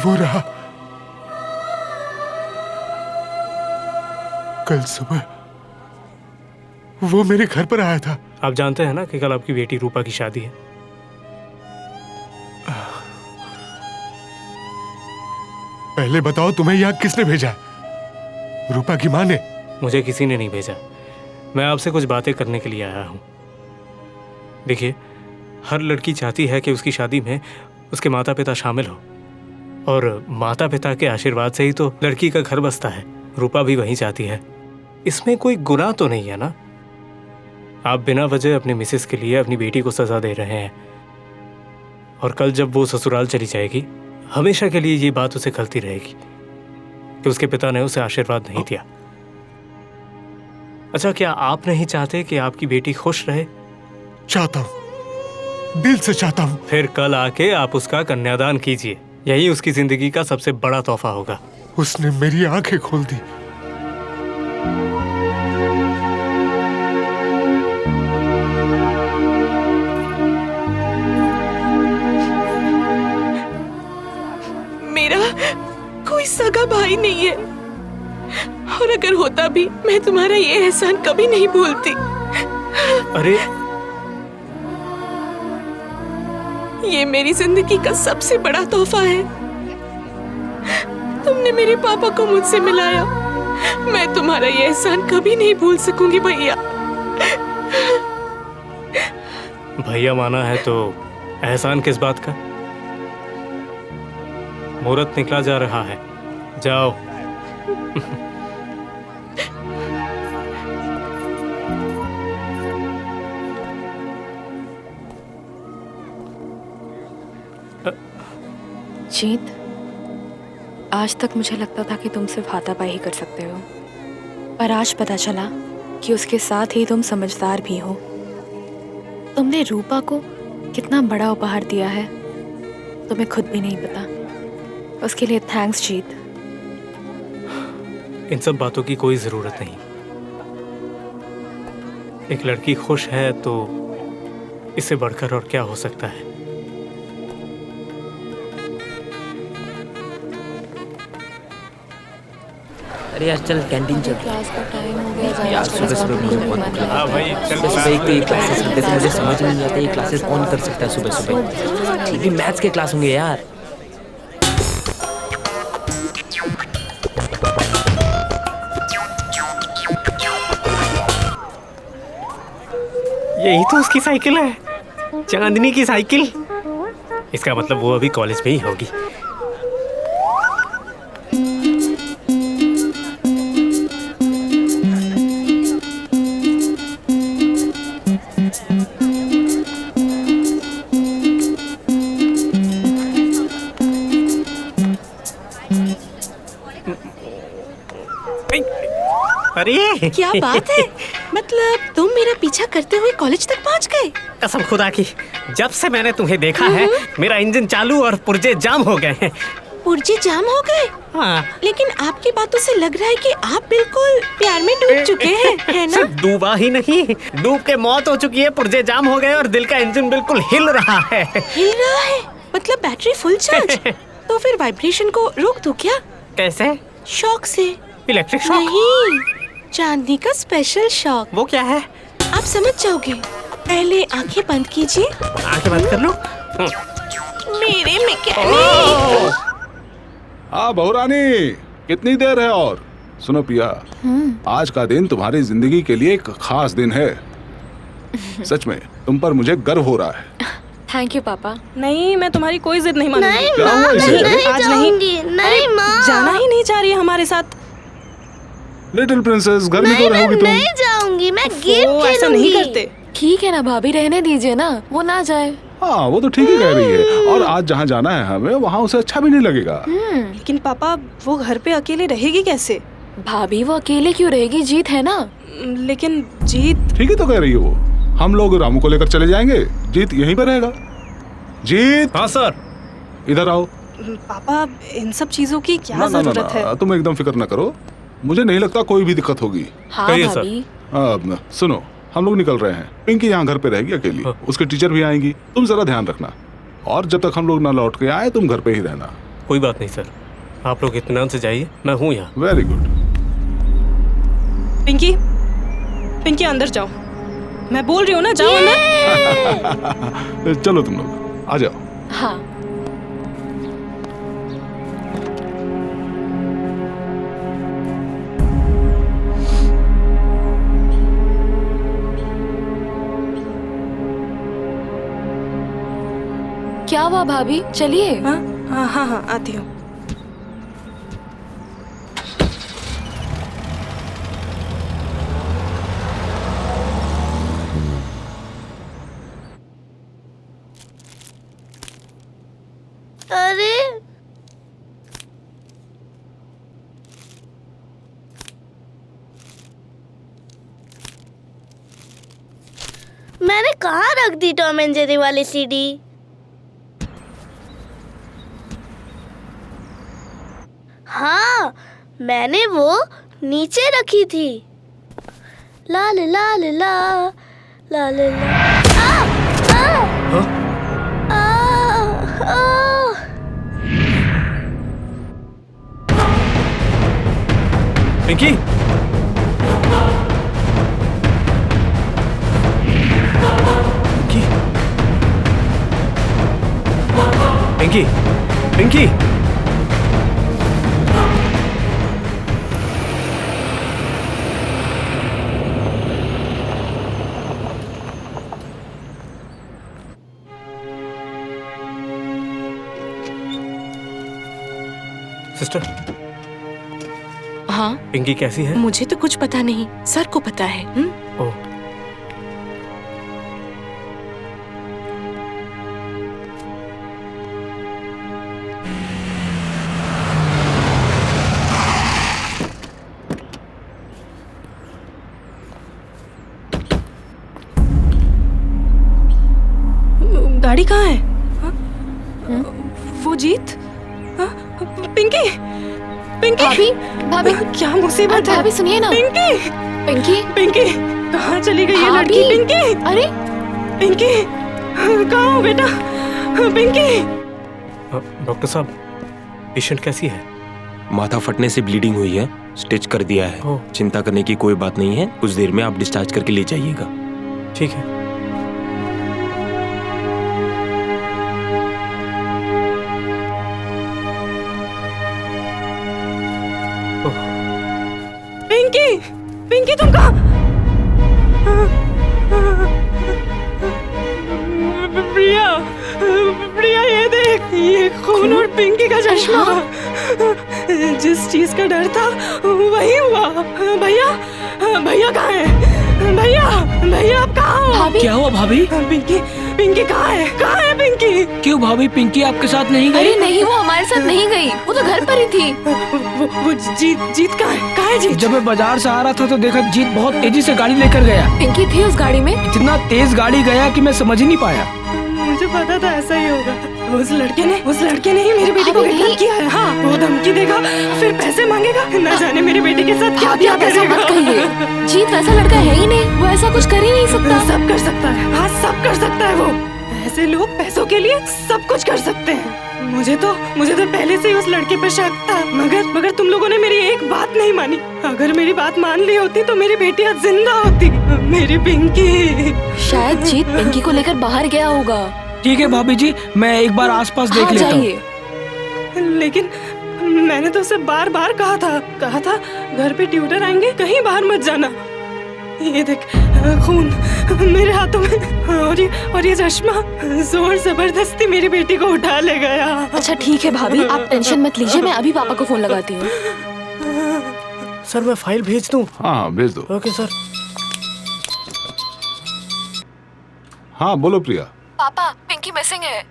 वो रहा, कल सुबह वो मेरे घर पर आया था। आप जानते हैं ना कि कल आपकी बेटी रूपा की शादी है। पहले बताओ तुम्हें यहाँ किसने भेजा है? रूपा की माँ ने? मुझे किसी ने नहीं भेजा, मैं आपसे कुछ बातें करने के लिए आया हूँ। देखिए, हर लड़की चाहती है कि उसकी शादी में उसके माता पिता शामिल हो, और माता पिता के आशीर्वाद से ही तो लड़की का घर बसता है। रूपा भी वही चाहती है, इसमें कोई गुनाह तो नहीं है ना? आप बिना वजह अपने मिसेस के लिए अपनी बेटी को सजा दे रहे हैं, और कल जब वो ससुराल चली जाएगी हमेशा के लिए ये बात उसे खलती रहेगी कि उसके पिता ने उसे आशीर्वाद नहीं दिया। अच्छा, क्या आप नहीं चाहते कि आपकी बेटी खुश रहे? चाहता हूँ, दिल से चाहता हूँ। फिर कल आके आप उसका कन्यादान कीजिए, यही उसकी जिंदगी का सबसे बड़ा तोहफा होगा। उसने मेरी आंखें खोल दी। मेरा कोई सगा भाई नहीं है, और अगर होता भी मैं तुम्हारा ये एहसान कभी नहीं भूलती। अरे, ये मेरी जिंदगी का सबसे बड़ा तोहफा है। तुमने मेरे पापा को मुझसे मिलाया, मैं तुम्हारा ये एहसान कभी नहीं भूल सकूंगी भैया। भैया माना है तो एहसान किस बात का। मुहूर्त निकला जा रहा है, जाओ। जीत, आज तक मुझे लगता था कि तुम सिर्फ हाथापाई ही कर सकते हो, पर आज पता चला कि उसके साथ ही तुम समझदार भी हो। तुमने रूपा को कितना बड़ा उपहार दिया है तुम्हें खुद भी नहीं पता। उसके लिए थैंक्स जीत। इन सब बातों की कोई जरूरत नहीं। एक लड़की खुश है तो इससे बढ़कर और क्या हो सकता है। अरे यार चल कैंटीन चल। क्लास का टाइम हो गया यार सुबह सुबह मुझे बहुत भूख लगी। हाँ भाई चल। सुबह एक तो ये क्लासेस होते थे, मुझे समझ नहीं आता ये क्लासेस कौन कर सकता है सुबह सुबह। ठीक है मैथ्स के क्लास होंगे यार। यही तो उसकी साइकिल है, चांदनी की साइकिल। इसका मतलब वो अभी कॉलेज में ही होगी। अरे क्या बात है, मतलब तुम मेरा पीछा करते हुए कॉलेज तक पहुंच गए? कसम खुदा की, जब से मैंने तुम्हें देखा है मेरा इंजन चालू और पुर्जे जाम हो गए हैं। पुर्जे जाम हो गए? हाँ। लेकिन आपकी बातों से लग रहा है कि आप बिल्कुल प्यार में डूब चुके हैं, है ना? सिर्फ डूबा ही नहीं, डूब के मौत हो चुकी है, पुर्जे जाम हो गए और दिल का इंजन बिल्कुल हिल रहा है। हिल रहा है? मतलब बैटरी फुल चार्ज? तो फिर वाइब्रेशन को रोक दूं क्या? कैसे? शॉक से। Electric shock? नहीं, चांदनी का स्पेशल शॉक। वो क्या है? आप समझ जाओगे। पहले आंखें बंद कीजिए। आंखें बंद कर लो। मेरे मैकेनिक। हाँ बहुरानी, कितनी देर है और? सुनो पिया, आज का दिन तुम्हारी जिंदगी के लिए एक खास दिन है। सच में तुम पर मुझे गर्व हो रहा है। थैंक यू पापा। नहीं, मैं तुम्हारी कोई जिद नहीं मानूंगी। नहीं क्या हुआ माँ, इसे? नहीं आज जाऊंगी। नहीं माँ, जाना ही नहीं चाह रही है हमारे साथ। लिटिल प्रिंसेस, घर में नहीं क्यों मैं रहोगी तुम? नहीं जाऊंगी, मैं गेम वो ऐसा नहीं खेलूंगी। करते। ठीक है ना भाभी, रहने दीजिए ना, वो ना जाए। हाँ वो तो ठीक ही कह रही है। और आज जहाँ जाना है हमें, वहाँ उसे अच्छा भी नहीं लगेगा। लेकिन पापा, वो घर पे अकेले रहेगी कैसे? भाभी वो अकेले क्यों रहेगी, जीत है ना। लेकिन जीत। ठीक ही तो कह रही है वो। हम लोग रामू को लेकर चले जाएंगे, जीत यहीं पर रहेगा। जीत। हाँ सर। इधर आओ। पापा, इन सब चीजों की क्या ना, ना, ना, जरूरत है? ना, तुम एकदम फिक्र न करो। मुझे नहीं लगता कोई भी दिक्कत होगी। हाँ कहिए सर। भाभी। सुनो, हम लोग निकल रहे हैं। पिंकी यहाँ घर पे रहेगी अकेली, उसके टीचर भी आएंगी। तुम जरा ध्यान रखना, और जब तक हम लोग ना लौट के आए तुम घर पे ही रहना। कोई बात नहीं सर, आप लोग इत्मीनान से जाइए, मैं हूँ यहाँ। Very good. पिंकी, पिंकी अंदर जाओ। मैं बोल रही हूँ ना, जाओ अंदर। चलो तुम लोग आ जाओ। हाँ। क्या हुआ भाभी, चलिए। हाँ हाँ हाँ हाँ, आती हूँ। अरे मैंने कहाँ रख दी टॉम एंड जेरी वाली सीडी? हाँ, मैंने वो नीचे रखी थी। ला ला ला ला ला ला ला ला। पिंकी, पिंकी, पिंकी, पिंकी। सिस्टर, हाँ पिंकी कैसी है? मुझे तो कुछ पता नहीं, सर को पता है। ओह, गाड़ी कहाँ है? हाँ? वो जीत? हाँ? पिंकी, पिंकी, भाभी, भाभी, क्या मुसीबत है? भाभी सुनिए ना। पिंकी, पिंकी, पिंकी, कहाँ चली गई ये भाभी। लड़की? पिंकी, अरे पिंकी, कहाँ हो बेटा? पिंकी। डॉक्टर साहब, पेशेंट कैसी है? माथा फटने से ब्लीडिंग हुई है, स्टिच कर दिया है। चिंता करने की कोई बात नहीं है, कुछ देर में आप डिस्चार्ज करके ले जाइएगा। ठीक है। पिंकी, पिंकी तुम कहाँ? प्रिया, प्रिया ये देख, ये खून और पिंकी का चश्मा। जिस चीज का डर था वही हुआ। भैया, भैया कहाँ है? भैया, भैया आप कहाँ हो? क्या हुआ भाभी? पिंकी, पिंकी कहाँ है? कहाँ है पिंकी? क्यों भाभी, पिंकी आपके साथ नहीं गई? अरे नहीं, वो हमारे साथ नहीं गई, वो तो घर पर ही थी। वो जीत कहाँ है? कहाँ है जीत? जब मैं बाजार से आ रहा था तो देखा जीत बहुत तेजी से गाड़ी लेकर गया। पिंकी थी उस गाड़ी में? इतना तेज गाड़ी गया कि मैं समझ ही नहीं पाया। मुझे पता था ऐसा ही होगा। उस लड़के ने ही मेरी बेटी को किडनैप किया है। हाँ, वो धमकी देगा, फिर पैसे मांगेगा, न जाने मेरी बेटी के साथ क्या क्या ऐसा मत कहिए। जीत वैसा लड़का है ही नहीं, वो ऐसा कुछ कर ही नहीं सकता। सब कर सकता है, हाँ सब कर सकता है वो। ऐसे लोग पैसों के लिए सब कुछ कर सकते हैं। मुझे तो पहले से ही उस लड़के पर शक था, मगर तुम लोगों ने मेरी एक बात नहीं मानी। अगर मेरी बात मान ली होती तो मेरी बेटी आज जिंदा होती। मेरी पिंकी। शायद जीत पिंकी को लेकर बाहर गया होगा। ठीक है भाभी जी, मैं एक बार आसपास देख लेता हूँ। लेकिन मैंने तो उसे बार बार कहा था घर पे ट्यूटर आएंगे, कहीं बाहर मत जाना। ये देख, खून मेरे हाथों में, और ये चश्मा जोर जबरदस्ती मेरी बेटी को उठा ले गया। अच्छा ठीक है भाभी, आप टेंशन मत लीजिए, मैं अभी पापा को फोन लगाती हूँ। सर मैं फाइल भेज दूँ? हाँ भेज दो। Okay sir. हाँ बोलो प्रिया। पापा, पिंकी मिसिंग है।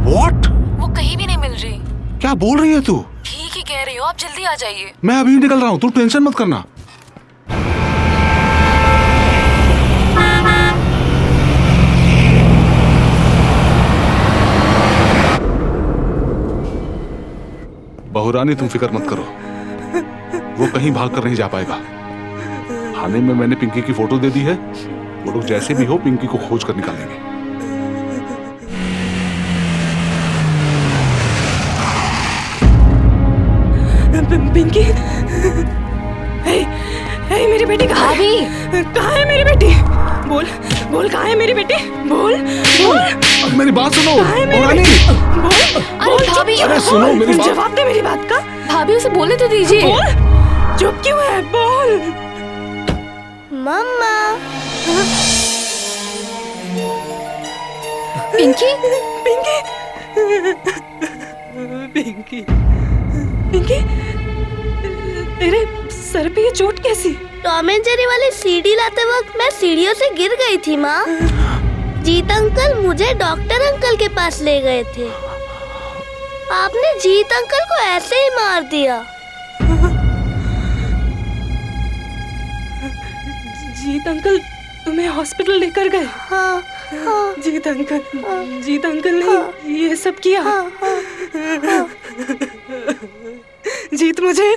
What? वो कहीं भी नहीं मिल रही। क्या बोल रही है तू? ठीक ही कह रही हो, आप जल्दी आ जाइए। मैं अभी निकल रहा हूँ, तू टेंशन मत करना। बहुरानी तुम फिक्र मत करो, वो कहीं भाग कर नहीं जा पाएगा। थाने में मैंने पिंकी की फोटो दे दी है, वो लोग जैसे भी हो पिंकी को खोज कर निकालेंगे। पिंकी, हे मेरी बेटी कहाँ है? कहाँ है मेरी बेटी? बोल कहाँ है मेरी बेटी? बोल। मेरी बात सुनो। बोल। भाभी, अरे सुनो मेरी बात। जवाब दे मेरी बात का। भाभी उसे बोलने तो दीजिए। बोल, चुप क्यों है? बोल। मम्मा। पिंकी, पिंकी, तेरे सर पे ये चोट कैसी? टॉम एंड जेरी वाली सीढ़ी लाते वक्त मैं सीढ़ियों से गिर गई थी माँ। जीत अंकल मुझे डॉक्टर अंकल के पास ले गए थे। आपने जीत अंकल को ऐसे ही मार दिया। जीत अंकल तुम्हें हॉस्पिटल लेकर गए? हाँ, हाँ। जीत अंकल ने ये सब किया? जीत मुझे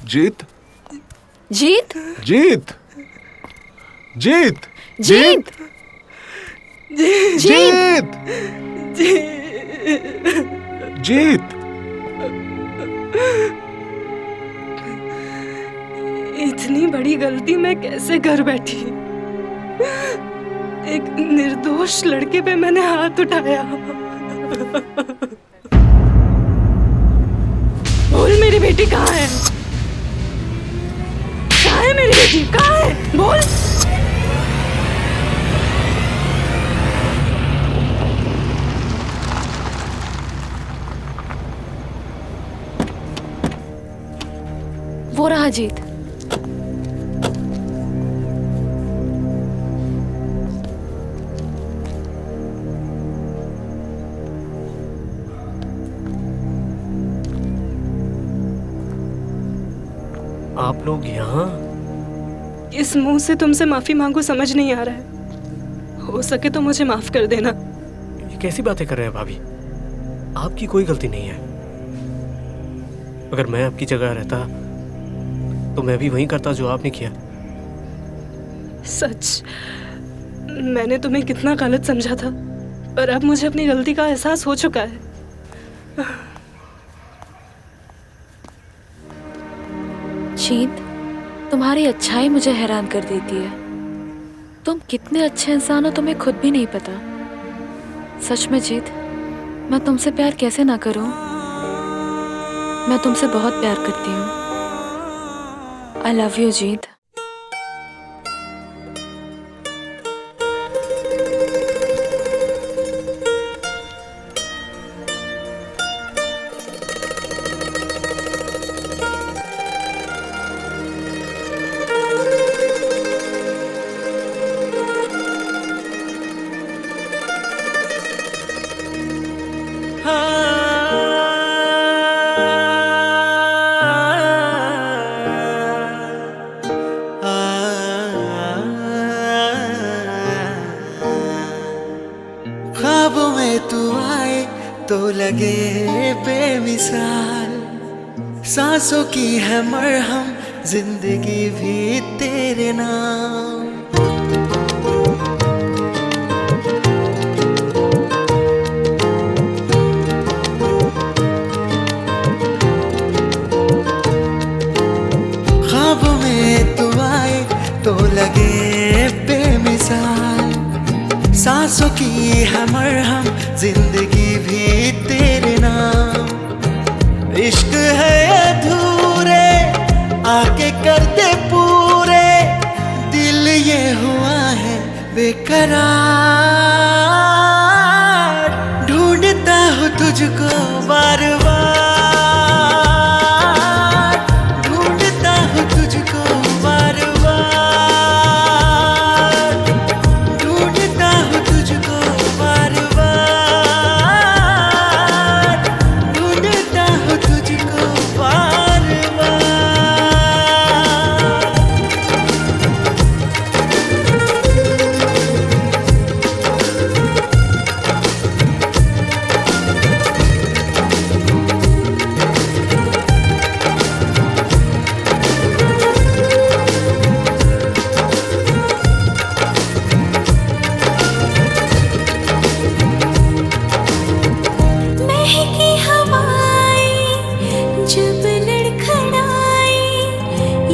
जीत जीत जीत जीत जीत जीत जीत। इतनी बड़ी गलती मैं कैसे कर बैठी? एक निर्दोष लड़के पे मैंने हाथ उठाया। बोल मेरी बेटी कहाँ है? कहाँ है मेरी बेटी? कहाँ है? बोल। हाँ जीत। आप लोग यहाँ? इस मुंह से तुमसे माफी मांगू समझ नहीं आ रहा है। हो सके तो मुझे माफ कर देना। ये कैसी बातें कर रहे हैं भाभी? आपकी कोई गलती नहीं है। अगर मैं आपकी जगह रहता तो मैं भी वही करता जो आपने किया। सच, मैंने तुम्हें कितना गलत समझा था, पर अब मुझे अपनी गलती का एहसास हो चुका है। जीत, तुम्हारी अच्छाई मुझे हैरान कर देती है। तुम कितने अच्छे इंसान हो तुम्हें खुद भी नहीं पता। सच में जीत, मैं तुमसे प्यार कैसे ना करूं? मैं तुमसे बहुत प्यार करती हूँ। आई लव यू जीत। ख्वाबों में तू आए तो लगे बेमिसाल, सांसों की है मरहम जिंदगी भी तेरे नाम। ख्वाबों में तू आए तो लगे बेमिसाल, सांसों की है मरहम जिंदगी भी तेरे नाम। इश्क है अधूरे आके कर दे पूरे, दिल ये हुआ है बेकरार। ढूंढता हूँ तुझको बार बार, ढूंढता हूँ तुझको बार बार, ढूंढता हूँ तुझको बार बार, ढूंढता हूँ तुझको बार बार। महकी हवाएं जब लड़खड़ाई,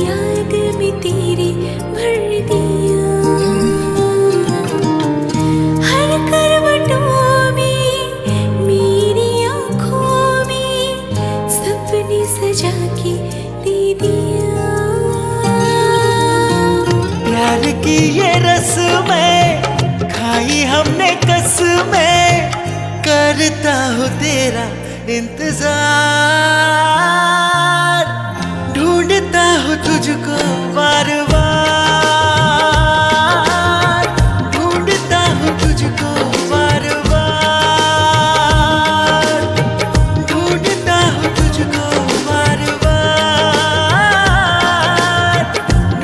याद में तेरी भर दिया। हर करवटों में मेरी आँखों में सपने सजा के दे दिया। प्यार की ये रस्में खाई हमने कसमें, करता हूँ तेरा इंतजार। ढूंढता हूँ तुझको बार बार, ढूंढता हूँ तुझको बार बार, ढूंढता हूँ तुझको बार बार,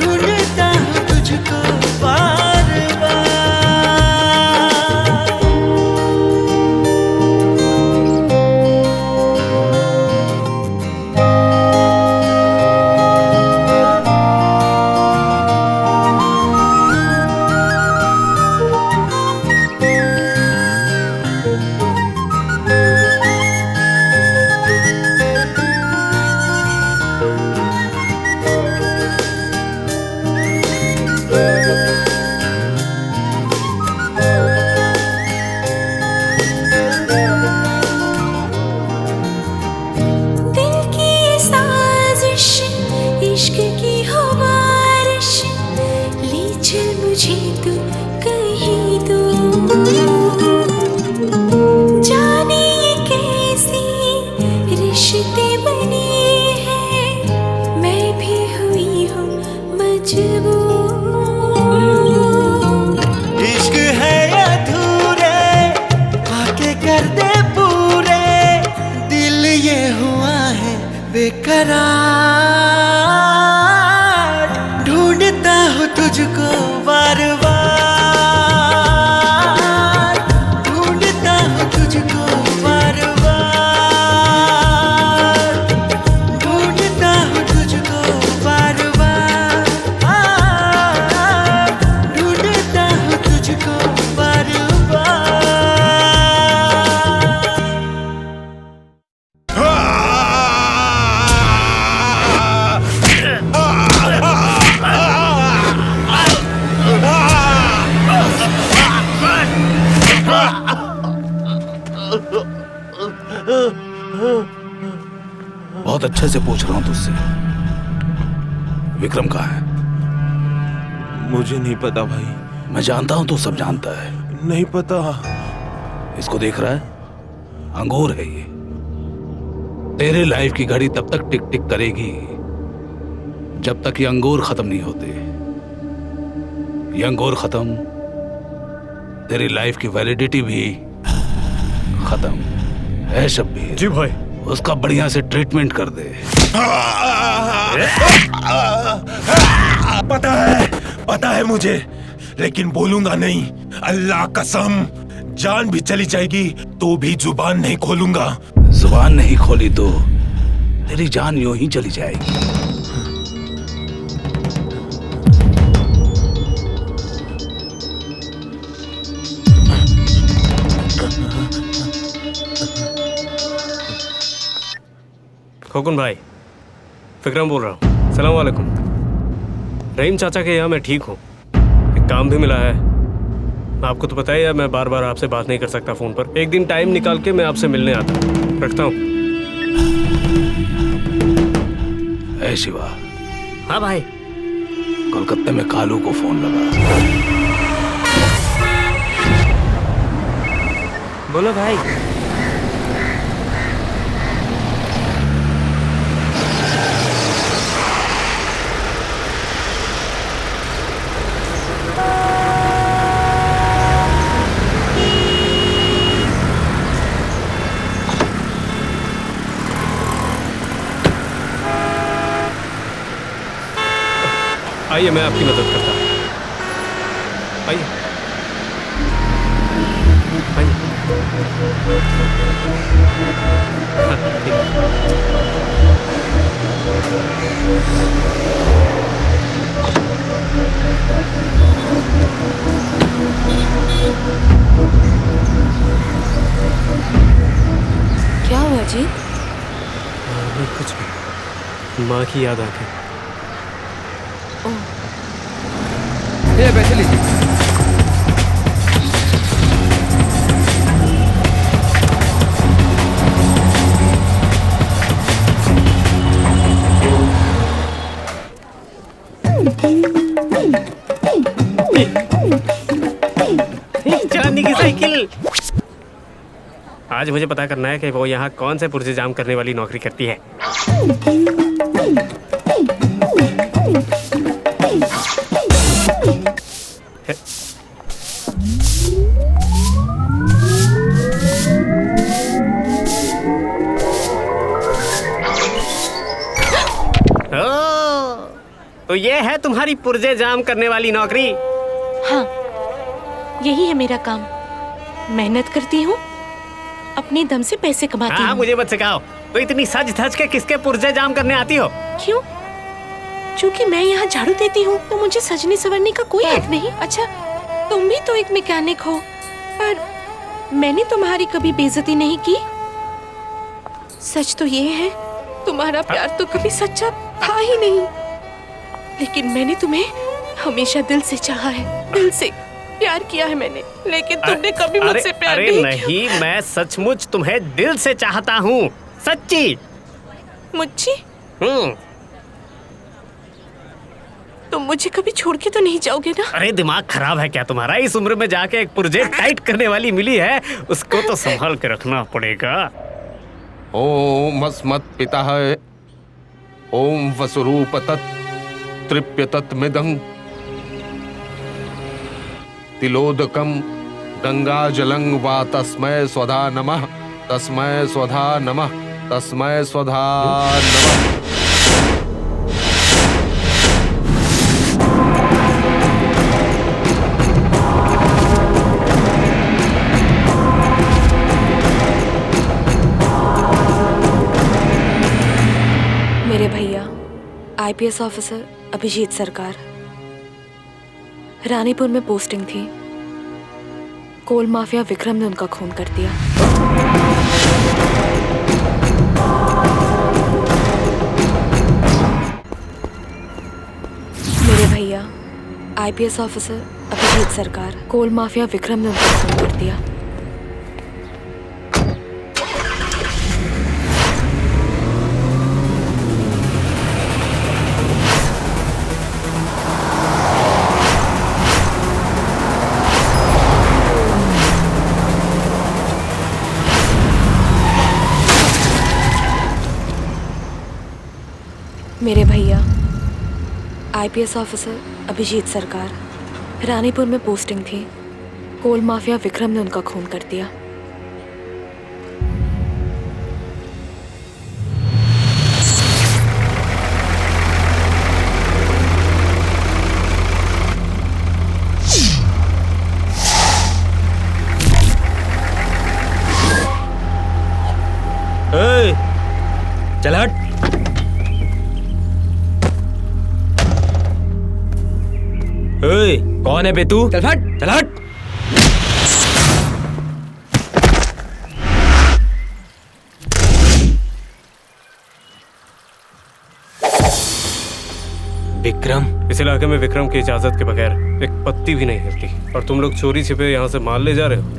ढूंढता हूँ तुझको बार बार। दिल की ये साजिश, इश्क की हो बारिश, ले चल मुझे तू कहीं दूर। जाने ये कैसी रिश्ते बने हैं, मैं भी हूँ बहुत अच्छे से पूछ रहा हूं तुझसे, विक्रम कहाँ है? मुझे नहीं पता भाई। मैं जानता हूं तू सब जानता है। नहीं पता। इसको देख रहा है? अंगूर है ये। तेरे लाइफ की घड़ी तब तक टिक टिक करेगी जब तक ये अंगूर खत्म नहीं होते। ये अंगूर खत्म, तेरी लाइफ की वैलिडिटी भी खत्म है। शब्बीर जी भाई, उसका बढ़िया से ट्रीटमेंट कर दे। पता है मुझे, लेकिन बोलूंगा नहीं। अल्लाह कसम, जान भी चली जाएगी तो भी जुबान नहीं खोलूंगा। जुबान नहीं खोली तो तेरी जान यूं ही चली जाएगी। खोकुन भाई, विक्रम बोल रहा हूँ। सलाम वालेकुम। रहीम चाचा के यहाँ मैं ठीक हूँ, एक काम भी मिला है। आपको तो पता ही है मैं बार बार आपसे बात नहीं कर सकता फोन पर। एक दिन टाइम निकाल के मैं आपसे मिलने आता हूँ। रखता हूँ। ऐ शिवा। हाँ भाई। कोलकाता में कालू को फोन लगा। बोलो भाई। आइए, मैं आपकी मदद करता हूँ। आइए आइए। हाँ, ठीक है। क्या हुआ जी? नहीं, कुछ नहीं। माँ की याद आ गई। ये पैसे लीजिए। चांदी की साइकिल। आज मुझे पता करना है कि वो यहाँ कौन से पुर्जे जाम करने वाली नौकरी करती है। तो ये है तुम्हारी पुर्जे जाम करने वाली नौकरी? हाँ, यही है मेरा काम। मेहनत करती हूँ, अपने दम से पैसे कमाती हूँ। मुझे मत सिखाओ। तो इतनी सज धज के किसके पुर्जे जाम करने आती हो? क्यों? क्योंकि मैं यहाँ झाड़ू देती हूँ तो मुझे सजने संवरने का कोई हक नहीं। अच्छा, तुम भी तो एक मैकेनिक हो, पर मैंने तुम्हारी कभी बेइज्जती नहीं की। सच तो ये है, तुम्हारा प्यार तो कभी सच्चा था ही नहीं। लेकिन मैंने तुम्हें हमेशा दिल से चाहा है, दिल से प्यार किया है मैंने। लेकिन तुमने कभी मुझसे प्यार नहीं किया। मैं सचमुच तुम्हें दिल से चाहता हूँ, सच्ची। मुझे? तुम मुझे कभी छोड़ के तो नहीं जाओगे ना? अरे दिमाग खराब है क्या तुम्हारा? इस उम्र में जाके एक पुर्जे टाइट करने वाली मिली है, उसको तो संभाल के रखना पड़ेगा। ओम अस्मत् पिता है, ओम वसुरूप तत् तृप्य तत्मिदं तिलोदकम गंगा जलं वा तस्मै स्वधा नमः, तस्मै स्वधा नमः, तस्मै स्वधा नमः। मेरे भैया आईपीएस ऑफिसर अभिजीत सरकार, रानीपुर में पोस्टिंग थी। कोल माफिया विक्रम ने उनका खून कर दिया। मेरे भैया आईपीएस ऑफिसर अभिजीत सरकार, कोल माफिया विक्रम ने उनका खून कर दिया। मेरे भैया आईपीएस ऑफिसर अभिजीत सरकार, रानीपुर में पोस्टिंग थी। कोल माफिया विक्रम ने उनका खून कर दिया। चल हट। कौन है बे तू? चल हट, चल हट। विक्रम? इस इलाके में विक्रम की इजाजत के बगैर एक पत्ती भी नहीं हिलती, और तुम लोग चोरी छिपे यहाँ से माल ले जा रहे हो।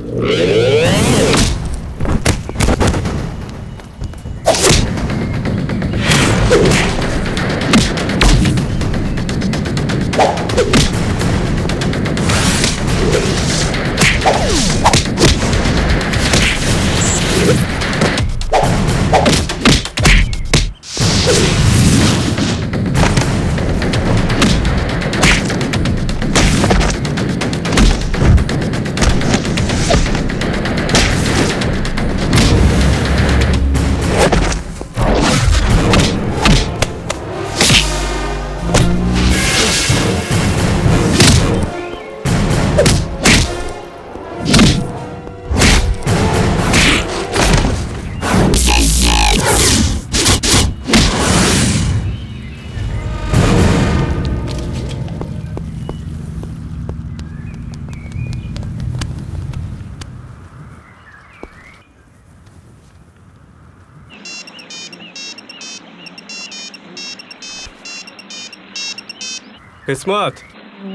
किस्मत,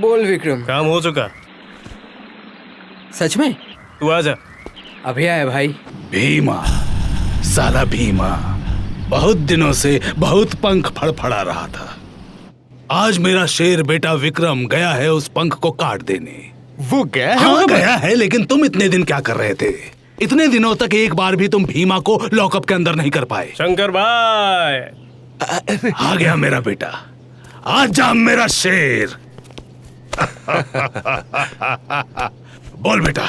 बोल विक्रम। काम हो चुका। सच में? तू आजा। अभी आया भाई। भीमा, साला भीमा बहुत दिनों से बहुत पंख फड़फड़ा रहा था। आज मेरा शेर बेटा विक्रम गया है उस पंख को काट देने। वो गया है? हाँ गया है, लेकिन तुम इतने दिन क्या कर रहे थे? इतने दिनों तक एक बार भी तुम भीमा को लॉकअप के अंदर नहीं कर पाए। शंकर भाई, आ गया मेरा बेटा, आजा मेरा शेर। बोल बेटा,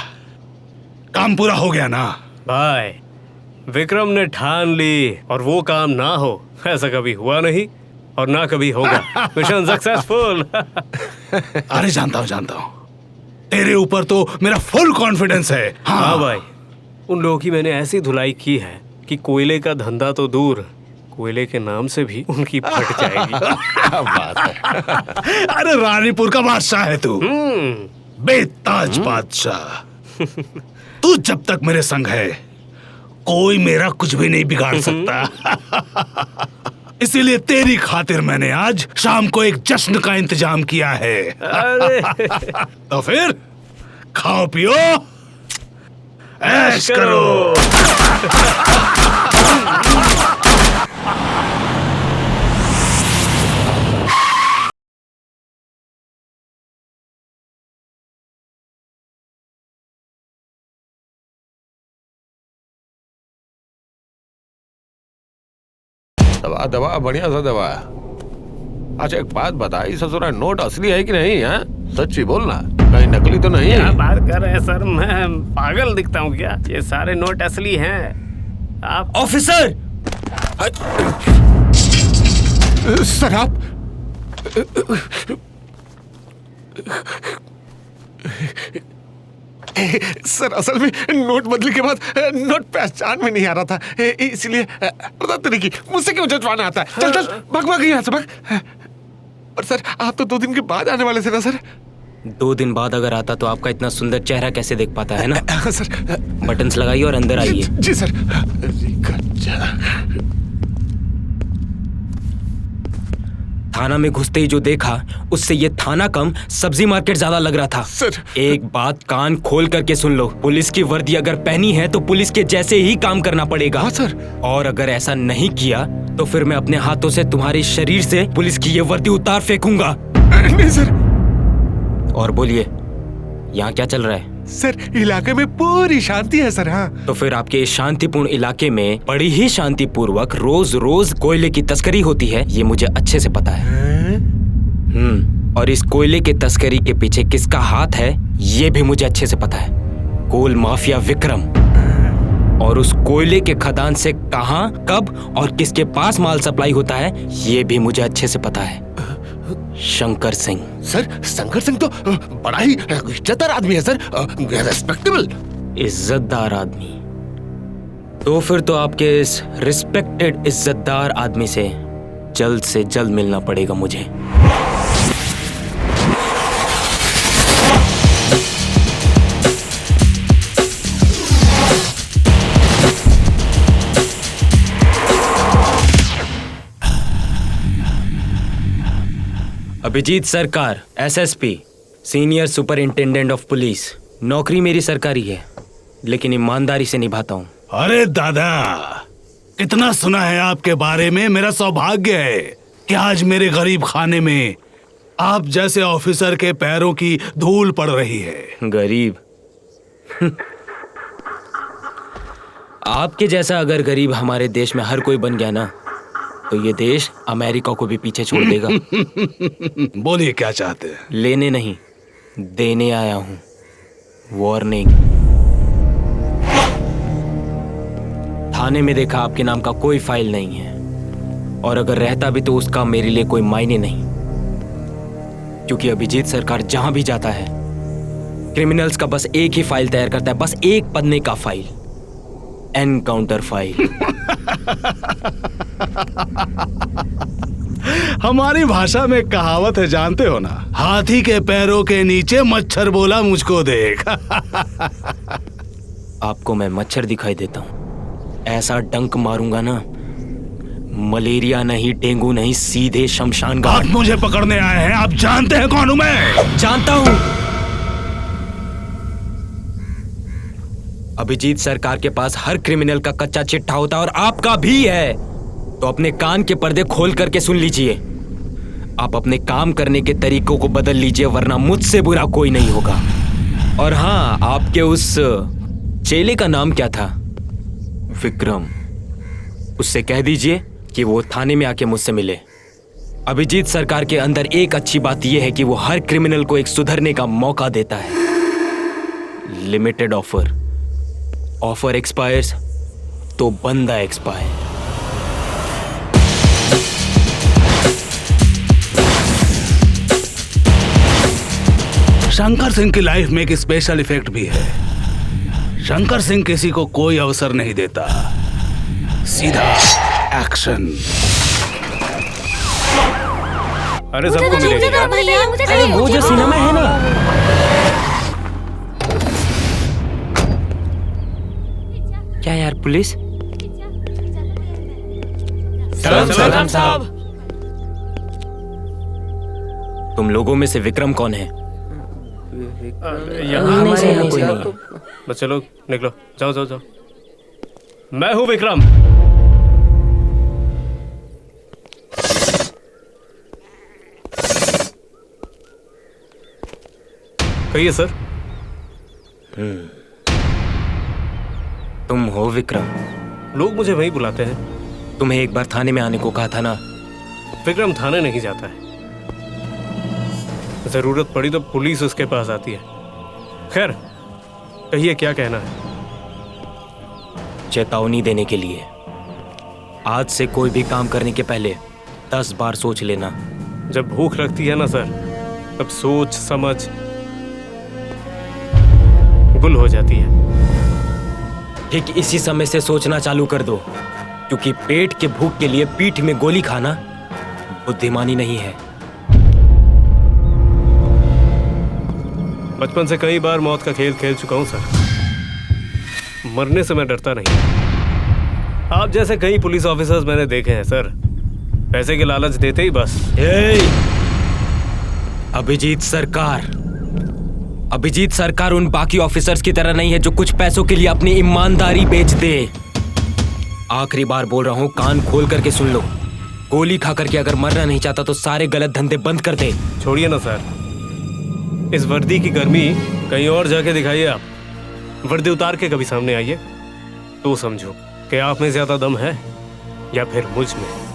काम पूरा हो गया ना? भाई, विक्रम ने ठान ली और वो काम ना हो ऐसा कभी हुआ नहीं और ना कभी होगा। Mission successful. अरे जानता हूँ तेरे ऊपर तो मेरा फुल कॉन्फिडेंस है। हाँ भाई, उन लोगों की मैंने ऐसी धुलाई की है कि कोयले का धंधा तो दूर, कोयले के नाम से भी उनकी फट जाएगी। बात है। अरे रानीपुर का बादशाह है तू, बेताज बादशाह। तू जब तक मेरे संग है कोई मेरा कुछ भी नहीं बिगाड़ सकता। इसीलिए तेरी खातिर मैंने आज शाम को एक जश्न का इंतजाम किया है। तो फिर खाओ पियो ऐश करो। दबा दबा, बढ़िया सा दबा। अच्छा एक बात बता, इस ससुरा नोट असली है कि नहीं है? सच्ची बोलना, कहीं नकली तो नहीं है? क्या बात कर रहे हैं सर, मैं पागल दिखता हूँ क्या? ये सारे नोट असली हैं। आप ऑफिसर! सर आप सर असल में नोट बदली के बाद नोट पहचान में नहीं आ रहा था, इसलिए की मुझसे क्यों जजवाना आता है? चल चल भाग यहाँ से भाग। और सर आप तो 2 दिन के बाद आने वाले थे ना सर? 2 दिन बाद अगर आता तो आपका इतना सुंदर चेहरा कैसे देख पाता है ना? सर बटन्स लगाइए और अंदर आइए। जी सर। थाना में घुसते ही जो देखा उससे ये थाना कम सब्जी मार्केट ज्यादा लग रहा था। सर एक बात कान खोल करके सुन लो, पुलिस की वर्दी अगर पहनी है तो पुलिस के जैसे ही काम करना पड़ेगा। हाँ सर। और अगर ऐसा नहीं किया तो फिर मैं अपने हाथों से तुम्हारे शरीर से पुलिस की ये वर्दी उतार फेंकूंगा। नहीं सर। और बोलिए, यहाँ क्या चल रहा है? सर इलाके में पूरी शांति है सर। हाँ तो फिर आपके इस शांतिपूर्ण इलाके में बड़ी ही शांतिपूर्वक रोज रोज कोयले की तस्करी होती है, ये मुझे अच्छे से पता है। और इस कोयले के तस्करी के पीछे किसका हाथ है ये भी मुझे अच्छे से पता है। कोल माफिया विक्रम। और उस कोयले के खदान से कहां, कब और किसके पास माल सप्लाई होता है ये भी मुझे अच्छे से पता है। शंकर सिंह। सर शंकर सिंह तो बड़ा ही इज्जतदार आदमी है सर, रेस्पेक्टेबल। इज्जतदार आदमी? तो फिर तो आपके इस रिस्पेक्टेड इज्जतदार आदमी से जल्द से जल्द मिलना पड़ेगा मुझे। अभिजीत सरकार, SSP, senior superintendent of police. नौकरी मेरी सरकारी है लेकिन ईमानदारी से निभाता हूँ। अरे दादा, कितना सुना है आपके बारे में। मेरा सौभाग्य है कि आज मेरे गरीब खाने में आप जैसे ऑफिसर के पैरों की धूल पड़ रही है। गरीब? आपके जैसा अगर गरीब हमारे देश में हर कोई बन गया ना तो ये देश अमेरिका को भी पीछे छोड़ देगा। बोलिए क्या चाहते हैं? लेने नहीं, देने आया हूं। वार्निंग। थाने में देखा आपके नाम का कोई फाइल नहीं है, और अगर रहता भी तो उसका मेरे लिए कोई मायने नहीं, क्योंकि अभिजीत सरकार जहां भी जाता है क्रिमिनल्स का बस एक ही फाइल तैयार करता है, बस एक पन्ने का फाइल, एनकाउंटर फाइल। हमारी भाषा में कहावत है, जानते हो ना, हाथी के पैरों के नीचे मच्छर बोला मुझको देख। आपको मैं मच्छर दिखाई देता हूं? ऐसा डंक मारूंगा ना, मलेरिया नहीं, डेंगू नहीं, सीधे शमशान घाट। आप मुझे पकड़ने आए हैं, आप जानते हैं कौन हूं मैं? जानता हूं। अभिजीत सरकार के पास हर क्रिमिनल का कच्चा चिट्ठा होता है और आपका भी है। तो अपने कान के पर्दे खोल करके सुन लीजिए। आप अपने काम करने के तरीकों को बदल लीजिए, वरना मुझसे बुरा कोई नहीं होगा। और हाँ, आपके उस चेले का नाम क्या था? विक्रम। उससे कह दीजिए कि वो थाने में आके मुझसे मिले। अभिजीत सरकार के अंदर एक अच्छी बात यह है कि वो हर क्रिमिनल को एक सुधरने का मौका देता है। Limited offer. ऑफर एक्सपायर्स तो बंदा एक्सपायर। शंकर सिंह की लाइफ में एक स्पेशल इफेक्ट भी है। शंकर सिंह किसी को कोई अवसर नहीं देता, सीधा एक्शन। अरे सबको मिलेगा। अरे वो जो सिनेमा है ना, क्या यार पुलिस? सलाम साहब। तुम लोगों में से विक्रम कौन है? हमारे यहाँ कोई नहीं। बच्चे लोग निकलो, जाओ जाओ जाओ। मैं हूँ विक्रम। कहिए सर। तुम हो विक्रम? लोग मुझे वही बुलाते हैं। तुम्हें एक बार थाने में आने को कहा था ना। विक्रम थाने नहीं जाता है, जरूरत पड़ी तो पुलिस उसके पास आती है। खैर कहिए क्या कहना है? चेतावनी देने के लिए। आज से कोई भी काम करने के पहले 10 बार सोच लेना। जब भूख लगती है ना सर, तब सोच समझ गुल हो जाती है। ठीक इसी समय से सोचना चालू कर दो, क्योंकि पेट के भूख के लिए पीठ में गोली खाना बुद्धिमानी नहीं है। बचपन से कई बार मौत का खेल खेल चुका हूं सर। मरने से मैं डरता नहीं। आप जैसे कई पुलिस ऑफिसर्स मैंने देखे हैं सर, पैसे के लालच देते ही बस। अभिजीत सरकार उन बाकी ऑफिसर्स की तरह नहीं है जो कुछ पैसों के लिए अपनी ईमानदारी बेच दे। आखिरी बार बोल रहा हूं, कान खोल करके सुन लो। गोली खा करके अगर मरना नहीं चाहता तो सारे गलत धंधे बंद कर दे। छोड़िए ना सर, इस वर्दी की गर्मी कहीं और जाके दिखाइए आप। वर्दी उतार के कभी सामने आइए तो समझो कि आप में ज्यादा दम है या फिर मुझ में।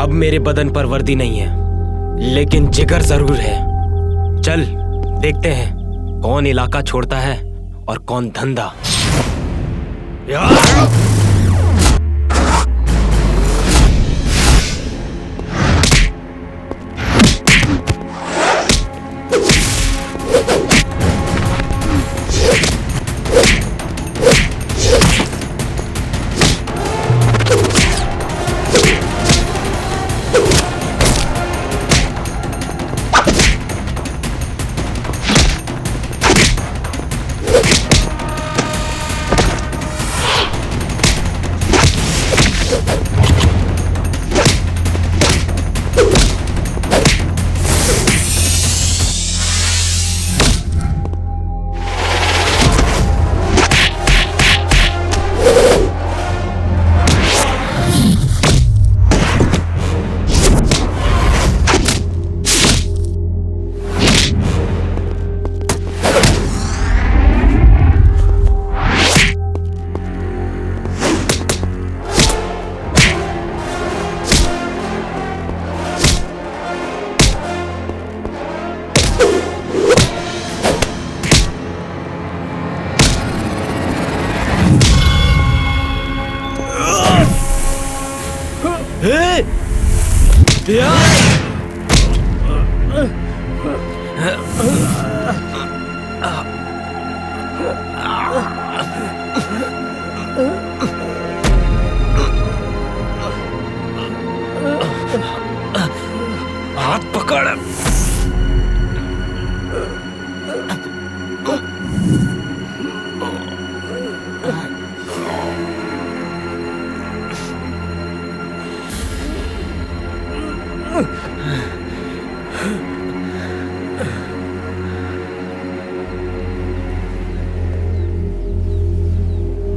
अब मेरे बदन पर वर्दी नहीं है, लेकिन जिगर जरूर है। चल देखते हैं कौन इलाका छोड़ता है और कौन धंधा। हाथ पकड़।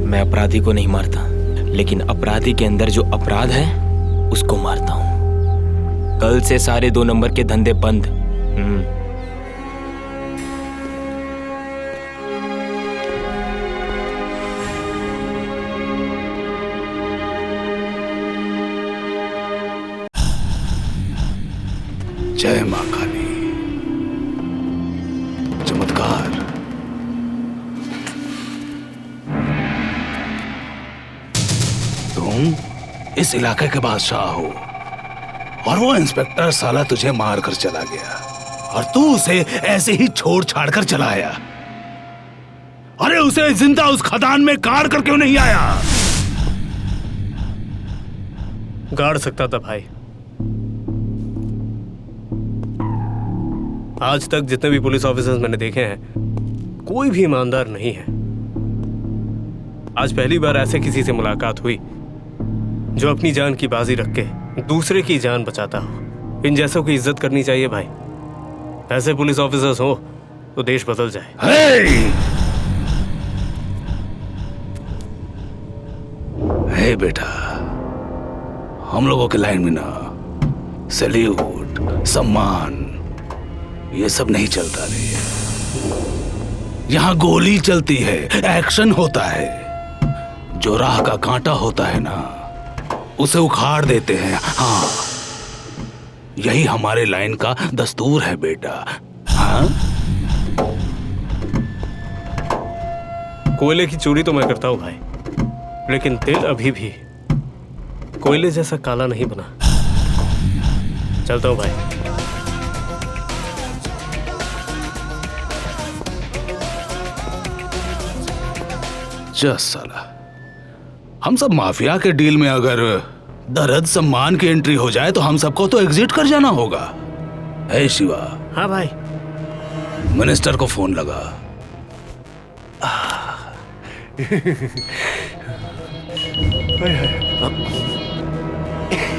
मैं अपराधी को नहीं मारता, लेकिन अपराधी के अंदर जो अपराध है उसको मारता हूं। कल से सारे 2 नंबर के धंधे बंद। जय मां काली। चमत्कार। तुम इस इलाके के बादशाह हो और वो इंस्पेक्टर साला तुझे मार कर चला गया और तू उसे ऐसे ही छोड़ छाड़ कर चला आया। अरे उसे जिंदा उस खदान में गाड़ कर क्यों नहीं आया? गाड़ सकता था भाई। आज तक जितने भी पुलिस ऑफिसर्स मैंने देखे हैं कोई भी ईमानदार नहीं है। आज पहली बार ऐसे किसी से मुलाकात हुई जो अपनी जान की बाजी रख के दूसरे की जान बचाता हो। इन जैसों की इज्जत करनी चाहिए भाई। ऐसे पुलिस ऑफिसर्स हो तो देश बदल जाए। हे बेटा, हम लोगों के लाइन में ना सैल्यूट, सम्मान ये सब नहीं चलता रे। यहां गोली चलती है, एक्शन होता है। जो राह का कांटा होता है ना उसे उखाड़ देते हैं। हाँ, यही हमारे लाइन का दस्तूर है बेटा। हाँ? कोयले की चोरी तो मैं करता हूं भाई, लेकिन दिल अभी भी कोयले जैसा काला नहीं बना। चलता हूं भाई। जस साला, हम सब माफिया के डील में अगर दर्द सम्मान की एंट्री हो जाए तो हम सबको तो एग्जिट कर जाना होगा। है शिवा? हाँ भाई। मिनिस्टर को फोन लगा।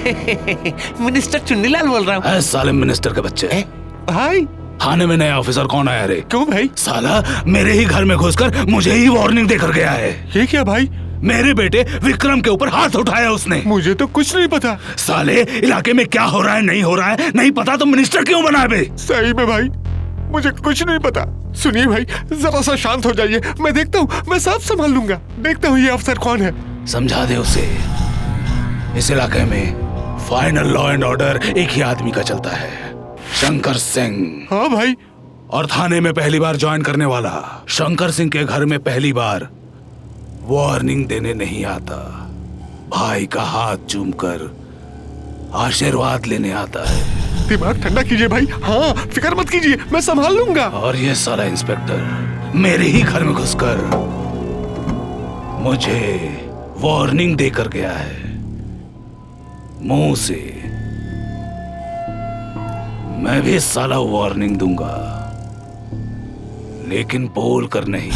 मिनिस्टर चुन्नीलाल बोल रहा हूँ। साले मिनिस्टर के बच्चे। भाई थाने में नया ऑफिसर कौन आया रे? क्यों भाई? साला मेरे ही घर में घुसकर मुझे ही वार्निंग देकर गया है। ये क्या भाई? मेरे बेटे विक्रम के ऊपर हाथ उठाया उसने। मुझे तो कुछ नहीं पता। साले इलाके में क्या हो रहा है नहीं हो रहा है नहीं पता तो मिनिस्टर क्यों बना बे? सही में भाई मुझे कुछ नहीं पता। सुनिए भाई जरा सा शांत हो जाइए, मैं देखता हूँ, मैं सब संभाल लूंगा। देखता हूँ ये अफसर कौन है। समझा दे उसे, इस इलाके में फाइनल लॉ एंड ऑर्डर एक ही आदमी का चलता है, शंकर सिंह। हाँ भाई। और थाने में पहली बार ज्वाइन करने वाला शंकर सिंह के घर में पहली बार वार्निंग देने नहीं आता, भाई का हाथ चूमकर आशीर्वाद लेने आता है। दिमाग ठंडा कीजिए भाई। हाँ फिक्र मत कीजिए, मैं संभाल लूंगा। और ये साला इंस्पेक्टर मेरे ही घर में घुसकर मुझे वार्निंग देकर गया है मुंह से। मैं भी साला वार्निंग दूंगा, लेकिन बोल कर नहीं,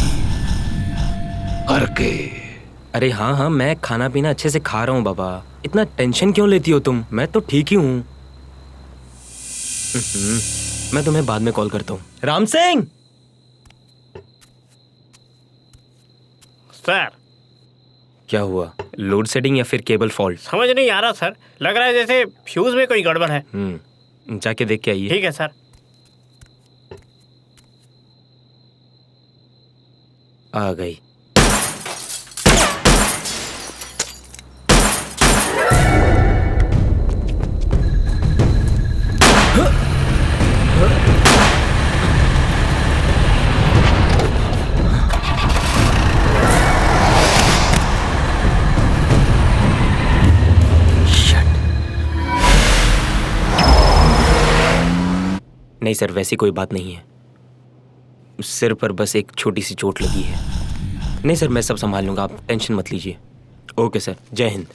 करके। अरे हाँ हाँ, मैं खाना पीना अच्छे से खा रहा हूँ बाबा, इतना टेंशन क्यों लेती हो तुम? मैं तो ठीक ही हूँ। मैं तुम्हें बाद में कॉल करता हूँ। राम सिंह। सर क्या हुआ? लोड शेडिंग या फिर केबल फॉल्ट? समझ नहीं आ रहा सर, लग रहा है जैसे फ्यूज में कोई गड़बड़ है। जाके देख के आइए। ठीक है सर। आ गई। नहीं सर, वैसी कोई बात नहीं है, सिर पर बस एक छोटी सी चोट लगी है। नहीं सर, मैं सब संभाल लूंगा, आप टेंशन मत लीजिए। ओके सर, जय हिंद।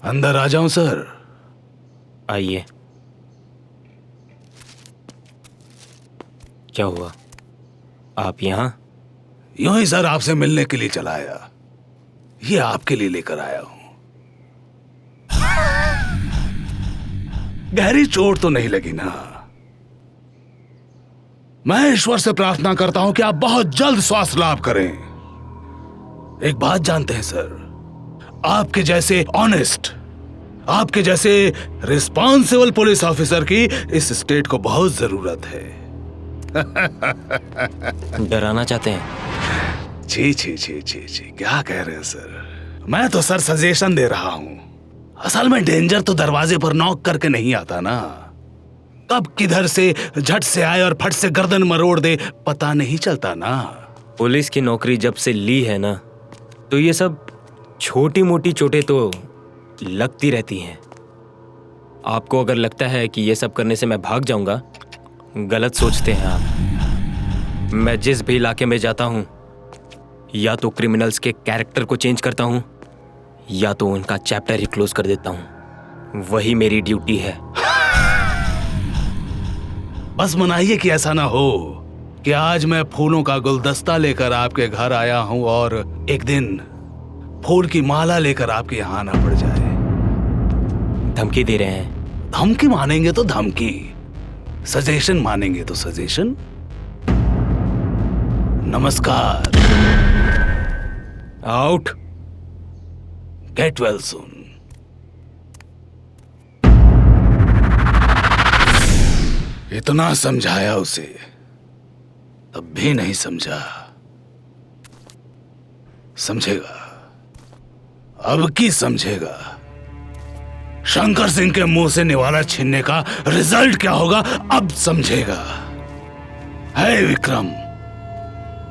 अंदर आ जाऊं सर? आइए। क्या हुआ? आप यहाँ? यूं ही सर आपसे मिलने के लिए चला आया, ये आपके लिए लेकर आया हूं। गहरी चोट तो नहीं लगी ना? मैं ईश्वर से प्रार्थना करता हूं कि आप बहुत जल्द स्वास्थ्य लाभ करें। एक बात जानते हैं सर, आपके जैसे ऑनेस्ट, आपके जैसे रिस्पॉन्सिबल पुलिस ऑफिसर की इस स्टेट को बहुत जरूरत है। डराना चाहते हैं? जी जी जी जी जी, क्या कह रहे हैं सर? मैं तो सर सजेशन दे रहा हूं। असल में डेंजर तो दरवाजे पर नॉक करके नहीं आता ना, कब किधर से झट से आए और फट से गर्दन मरोड़ दे पता नहीं चलता ना। पुलिस की नौकरी जब से ली है ना, तो ये सब छोटी मोटी चोटें तो लगती रहती हैं। आपको अगर लगता है कि ये सब करने से मैं भाग जाऊंगा, गलत सोचते हैं आप। मैं जिस भी इलाके में जाता हूं, या तो क्रिमिनल्स के कैरेक्टर को चेंज करता हूं, या तो उनका चैप्टर ही क्लोज कर देता हूं। वही मेरी ड्यूटी है। बस मनाइए कि ऐसा ना हो कि आज मैं फूलों का गुलदस्ता लेकर आपके घर आया हूं और एक दिन फूल की माला लेकर आपके यहां आना पड़ जाए। धमकी दे रहे हैं? धमकी मानेंगे तो धमकी, सजेशन मानेंगे तो सजेशन। नमस्कार। आउट। Get well soon. इतना समझाया उसे, तब भी नहीं समझा। समझेगा, अब की समझेगा। शंकर सिंह के मुंह से निवाला छीनने का रिजल्ट क्या होगा अब समझेगा। है विक्रम,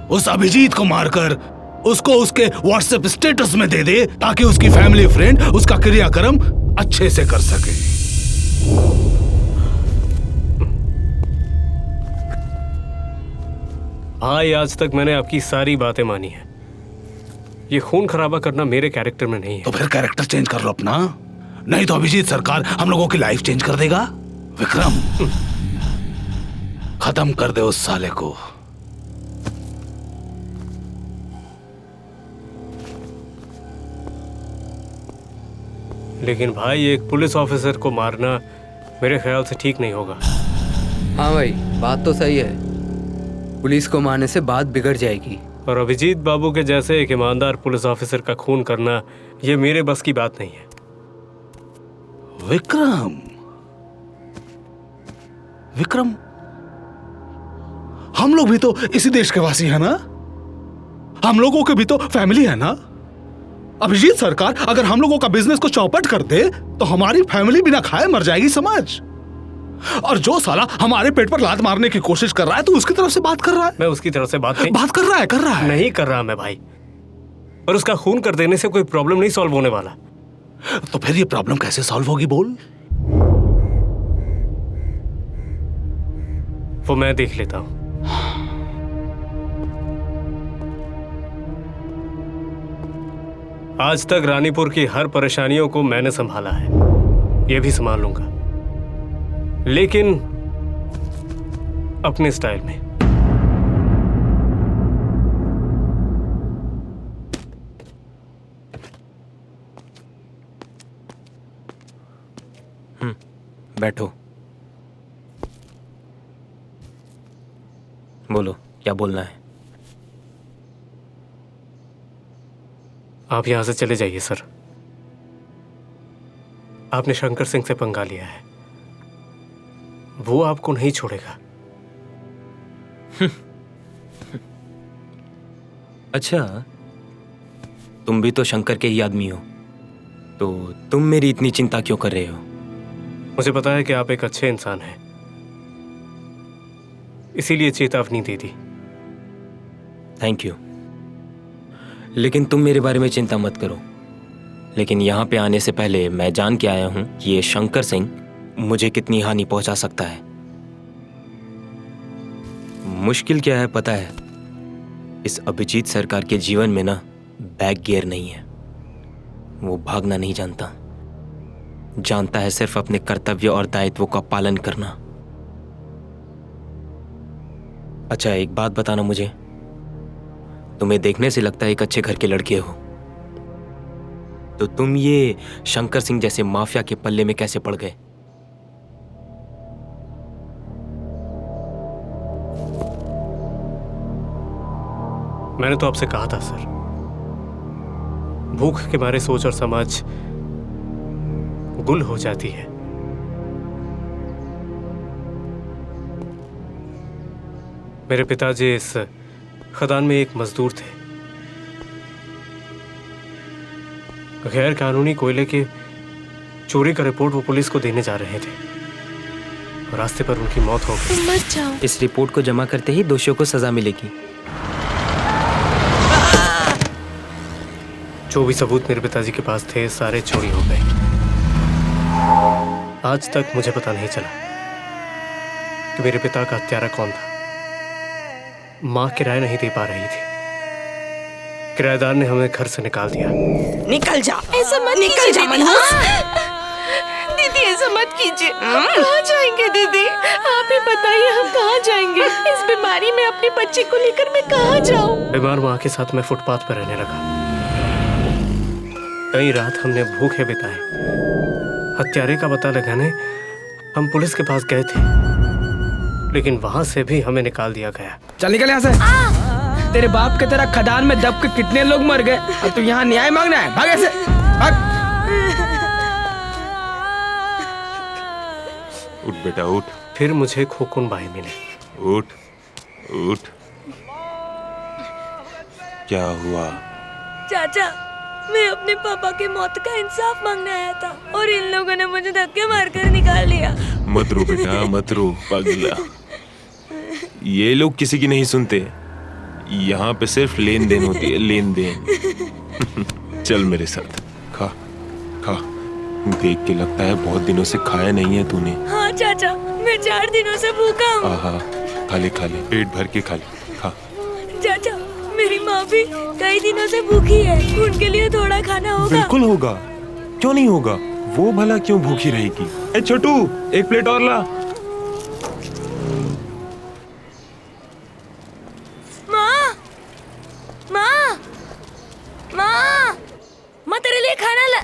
उस अभिजीत को मारकर उसको उसके व्हाट्सएप स्टेटस में दे दे, ताकि उसकी फैमिली फ्रेंड उसका क्रियाक्रम अच्छे से कर सके। भाई, आज तक मैंने आपकी सारी बातें मानी है। ये खून खराबा करना मेरे कैरेक्टर में नहीं है। तो फिर कैरेक्टर चेंज कर लो अपना, नहीं तो अभिजीत सरकार हम लोगों की लाइफ चेंज कर देगा। विक्रम, खत्म कर दे उस साले को। लेकिन भाई एक पुलिस ऑफिसर को मारना मेरे ख्याल से ठीक नहीं होगा। हाँ भाई, बात तो सही है। पुलिस को मारने से बात बिगड़ जाएगी। और अभिजीत बाबू के जैसे एक ईमानदार पुलिस ऑफिसर का खून करना ये मेरे बस की बात नहीं है। विक्रम, विक्रम, हम लोग भी तो इसी देश के वासी हैं ना? हम लोगों के भी तो फैमिली है ना? अभिजीत सरकार अगर हम लोगों का बिजनेस को चौपट कर दे तो हमारी फैमिली बिना खाए मर जाएगी समझ। और जो साला हमारे पेट पर लात मारने की कोशिश कर रहा है तो उसकी तरफ से बात कर रहा है। मैं उसकी तरफ से बात नहीं कर रहा है नहीं कर रहा मैं भाई। और उसका खून कर देने से कोई प्रॉब्लम नहीं सॉल्व होने वाला। तो फिर ये प्रॉब्लम कैसे सॉल्व होगी बोल? वो मैं देख लेता हूं। आज तक रानीपुर की हर परेशानियों को मैंने संभाला है, ये भी संभाल लूंगा, लेकिन अपने स्टाइल में। बैठो। बोलो, क्या बोलना है? आप यहां से चले जाइए सर। आपने शंकर सिंह से पंगा लिया है, वो आपको नहीं छोड़ेगा। अच्छा, तुम भी तो शंकर के ही आदमी हो, तो तुम मेरी इतनी चिंता क्यों कर रहे हो? मुझे पता है कि आप एक अच्छे इंसान हैं, इसीलिए चेतावनी दे दी। थैंक यू, लेकिन तुम मेरे बारे में चिंता मत करो। लेकिन यहाँ पे आने से पहले मैं जान के आया हूँ कि ये शंकर सिंह मुझे कितनी हानि पहुंचा सकता है। मुश्किल क्या है पता है? इस अभिजीत सरकार के जीवन में ना बैक गियर नहीं है। वो भागना नहीं जानता, जानता है सिर्फ अपने कर्तव्य और दायित्वों का पालन करना। अच्छा, एक बात बताना मुझे, तुम्हें देखने से लगता है एक अच्छे घर के लड़के हो, तो तुम ये शंकर सिंह जैसे माफिया के पल्ले में कैसे पड़ गए? मैंने तो आपसे कहा था सर, भूख के मारे सोच और समझ गुल हो जाती है। मेरे पिताजी इस खदान में एक मजदूर थे। गैर कानूनी कोयले के चोरी का रिपोर्ट वो पुलिस को देने जा रहे थे, और रास्ते पर उनकी मौत हो गई। मत जाओ। इस रिपोर्ट को जमा करते ही दोषियों को सजा मिलेगी। जो भी सबूत मेरे पिताजी के पास थे सारे चोरी हो गए। आज तक मुझे पता नहीं चला कि मेरे पिता का हत्यारा कौन था। माँ किराया नहीं दे पा रही थी, किराएदार ने हमें घर से निकाल दिया। निकल जा, ऐसा मत निकल जा मनहूस। दीदी ऐसा मत कीजिए। हम कहाँ जाएंगे दीदी? आप ही बताइए हम कहाँ जाएंगे? इस बीमारी में अपनी बच्ची को लेकर मैं कहाँ जाऊँ? बीमार माँ के साथ मैं फुटपाथ पर रहने लगा। कई रात हमने भूखे बिताए। हत्यारे का पता लगाने हम पुलिस के पास गए थे, लेकिन वहां से भी हमें निकाल दिया गया। चल निकल यहाँ से। तेरे बाप के तरह खदान में दब के कितने लोग मर गए और तू यहाँ न्याय मांगना है? भाग ऐसे, भाग। उठ बेटा उठ। फिर मुझे खोकुन भाई मिले। उठ उठ। क्या हुआ? चाचा, मैं अपने पापा की मौत का इंसाफ मांगने आया था और इन लोगों ने मुझे धक्के मारकर निकाल दिया। मत रो बेटा मत रो पागला। ये लोग किसी की नहीं सुनते, यहाँ पे सिर्फ लेन देन होती है, लेन देन। चल मेरे साथ, खा खा। देख के लगता है बहुत दिनों से खाया नहीं है तूने। हाँ चाचा, मैं 4 दिनों से भूखा हूँ। हाँ, खा ले, पेट भर के खा ले, खा। चाचा, मेरी माँ भी कई दिनों से भूखी है, उनके लिए थोड़ा खाना होगा? बिल्कुल होगा, क्यों नहीं होगा? वो भला क्यों भूखी रहेगी? ए छोटू, एक प्लेट और ला। माँ, माँ, माँ, माँ तेरे लिए खाना ला।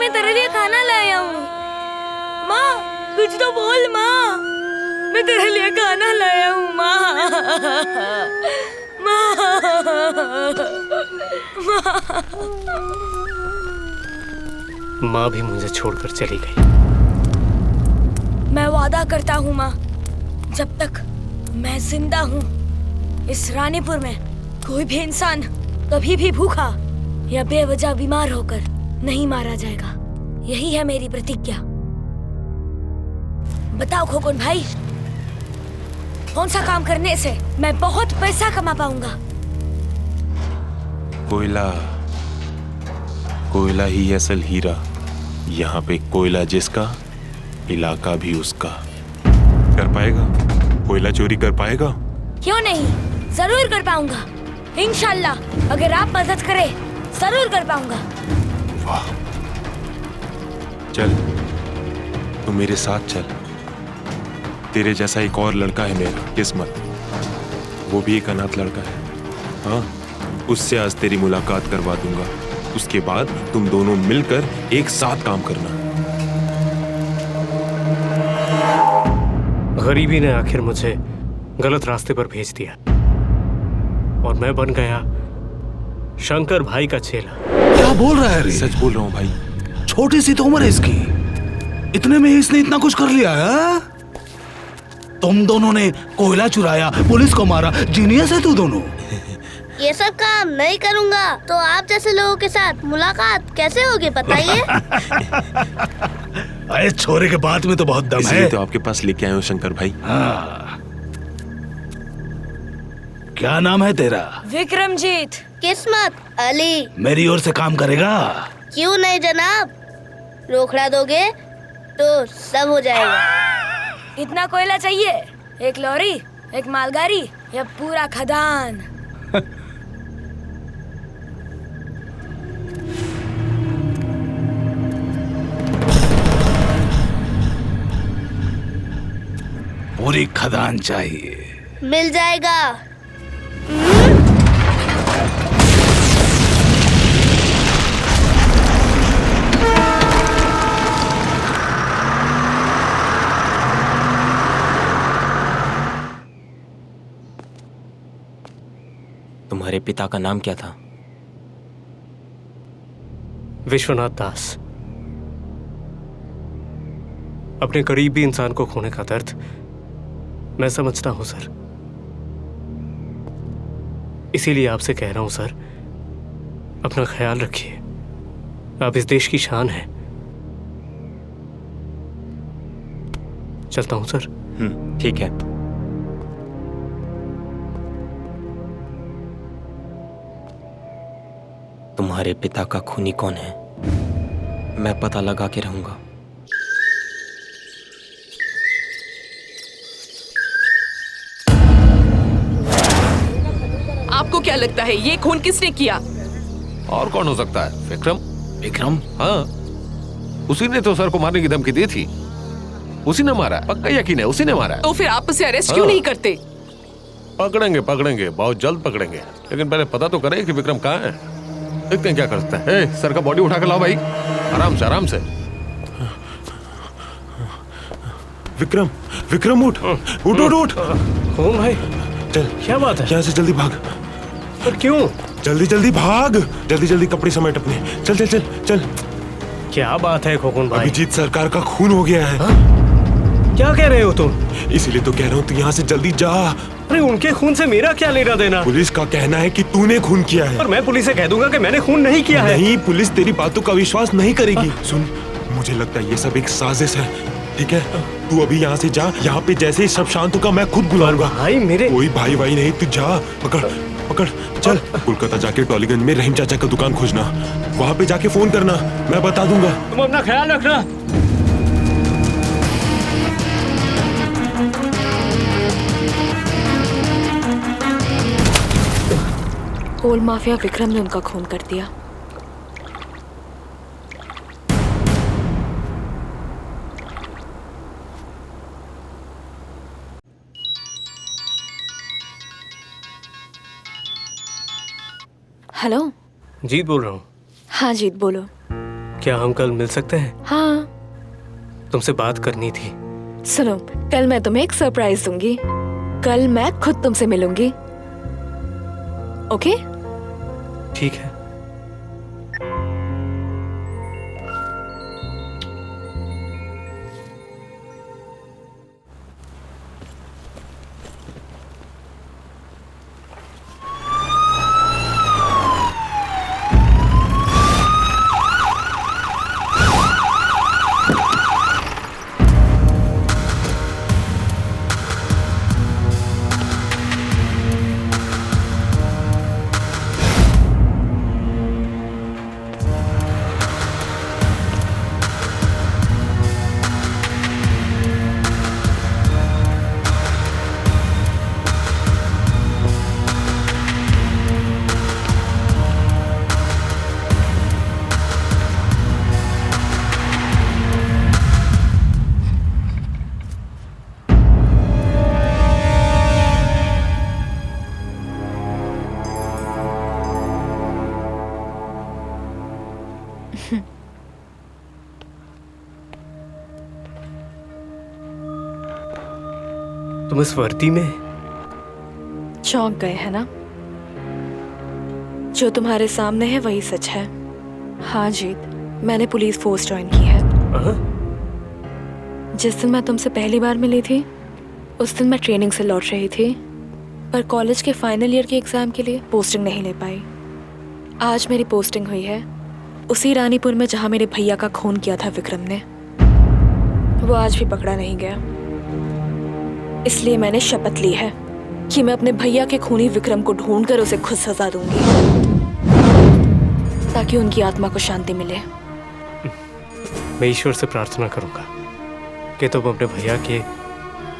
मैं तेरे लिए खाना लाया हूँ। माँ कुछ तो बोल माँ, मैं तेरे लिए खाना लाया हूँ माँ। माँ माँ भी मुझे छोड़कर चली गई। मैं वादा करता हूँ माँ, जब तक मैं जिंदा हूँ इस रानीपुर में कोई भी इंसान कभी भी भूखा या बेवजह बीमार होकर नहीं मारा जाएगा। यही है मेरी प्रतिज्ञा। बताओ खोकन भाई, कौन सा काम करने से मैं बहुत पैसा कमा पाऊंगा? कोयला, कोयला ही असल हीरा। यहाँ पे कोयला जिसका, इलाका भी उसका। कर पाएगा? कोयला चोरी कर पाएगा? क्यों नहीं, जरूर कर पाऊंगा। इंशाल्लाह अगर आप मदद करें जरूर कर पाऊंगा। वाह, चल तू मेरे साथ चल। तेरे जैसा एक और लड़का है मेरा किस्मत, वो भी एक अनाथ लड़का है। हाँ, उससे आज तेरी मुलाकात करवा दूंगा। उसके बाद तुम दोनों मिलकर एक साथ काम करना। गरीबी ने आखिर मुझे गलत रास्ते पर भेज दिया और मैं बन गया शंकर भाई का चेला। क्या बोल रहा है रे? सच बोल रहा हूँ भाई। छोटी सी तो उम्र है इसकी, इतने में ही इसने इतना कुछ कर लिया है? तुम दोनों ने कोयला चुराया, पुलिस को मारा, जीनियस है तू दोनों। ये सब काम नहीं करूँगा तो आप जैसे लोगों के साथ मुलाकात कैसे होगी बताइए? अरे छोरे के बात में तो बहुत दम है। तो आपके पास लेके आए हो शंकर भाई। हाँ। क्या नाम है तेरा? विक्रमजीत। किस्मत अली। मेरी ओर से काम करेगा? क्यों नहीं जनाब, रोकड़ा दोगे तो सब हो जाएगा। इतना कोयला चाहिए? एक लॉरी, एक मालगाड़ी या पूरा खदान? पूरी खदान चाहिए। मिल जाएगा। तुम्हारे पिता का नाम क्या था? विश्वनाथ दास। अपने करीबी इंसान को खोने का दर्द मैं समझता हूं सर, इसीलिए आपसे कह रहा हूं सर, अपना ख्याल रखिए। आप इस देश की शान हैं। चलता हूं सर। ठीक है। तुम्हारे पिता का खूनी कौन है? मैं पता लगा के रहूंगा। आपको क्या लगता है ये खून किसने किया? और कौन हो सकता है? विक्रम। विक्रम? हाँ, उसी ने तो सर को मारने की धमकी दी थी। उसी ने मारा, पक्का यकीन है उसी ने मारा। तो फिर आप उसे अरेस्ट क्यों नहीं करते? पकड़ेंगे पकड़ेंगे, बहुत जल्द पकड़ेंगे, लेकिन पहले पता तो करें कि विक्रम कहाँ है। देखते हैं क्या कर सकता है। सर का बॉडी उठा कर लाओ भाई, आराम से आराम से। विक्रम, विक्रम उठ उठ उठ उठ। कौन भाई? चल, क्या बात है? यहाँ से जल्दी भाग। पर क्यों? जल्दी जल्दी भाग, जल्दी जल्दी कपड़े समेट अपने। चल चल चल चल। क्या बात है खोकन भाई? अभिजीत सरकार का खून हो गया है। क्या कह रहे हो तुम? इसीलिए तो कह रहा हूँ तू यहाँ से जल्दी जा। अरे उनके खून से मेरा क्या लेना देना? पुलिस का कहना है कि तूने खून किया है। और मैं पुलिस से कह दूंगा कि मैंने खून नहीं किया है। नहीं, पुलिस तेरी बातों का विश्वास नहीं करेगी। सुन, मुझे लगता है ये सब एक साजिश है, ठीक है? तू अभी यहाँ से जा। यहाँ पे जैसे ही सब शांत होगा मैं खुद बुलाऊंगा। भाई मेरे कोई भाई भाई नहीं, तू जा। पकड़ पकड़, चल। कोलकाता जाके टॉलीगंज में रहीम चाचा का दुकान खोजना, वहां पे जाके फोन करना, मैं बता दूंगा। तुम अपना ख्याल रखना। कोल माफिया विक्रम ने उनका खून कर दिया। हेलो, जीत बोल रहा हूँ। हाँ जीत बोलो। क्या हम कल मिल सकते हैं? हाँ। तुमसे बात करनी थी। सुनो, कल मैं तुम्हें एक सरप्राइज दूंगी। कल मैं खुद तुमसे मिलूंगी। ओके? ठीक है। तुम इस वर्दी में चौंक गए है ना? जो तुम्हारे सामने है वही सच है। हाँ जीत, मैंने पुलिस फोर्स ज्वाइन की है। जिस दिन मैं तुमसे पहली बार मिली थी उस दिन मैं ट्रेनिंग से लौट रही थी, पर कॉलेज के फाइनल ईयर के एग्जाम के लिए पोस्टिंग नहीं ले पाई। आज मेरी पोस्टिंग हुई है उसी रानीपुर में जहां मेरे भैया का खून किया था विक्रम ने। वो आज भी पकड़ा नहीं गया, इसलिए मैंने शपथ ली है कि मैं अपने भैया के खूनी विक्रम को ढूंढकर उसे खुद सजा दूंगी, ताकि उनकी आत्मा को शांति मिले। मैं ईश्वर से प्रार्थना करूंगा कि तुम अपने भैया के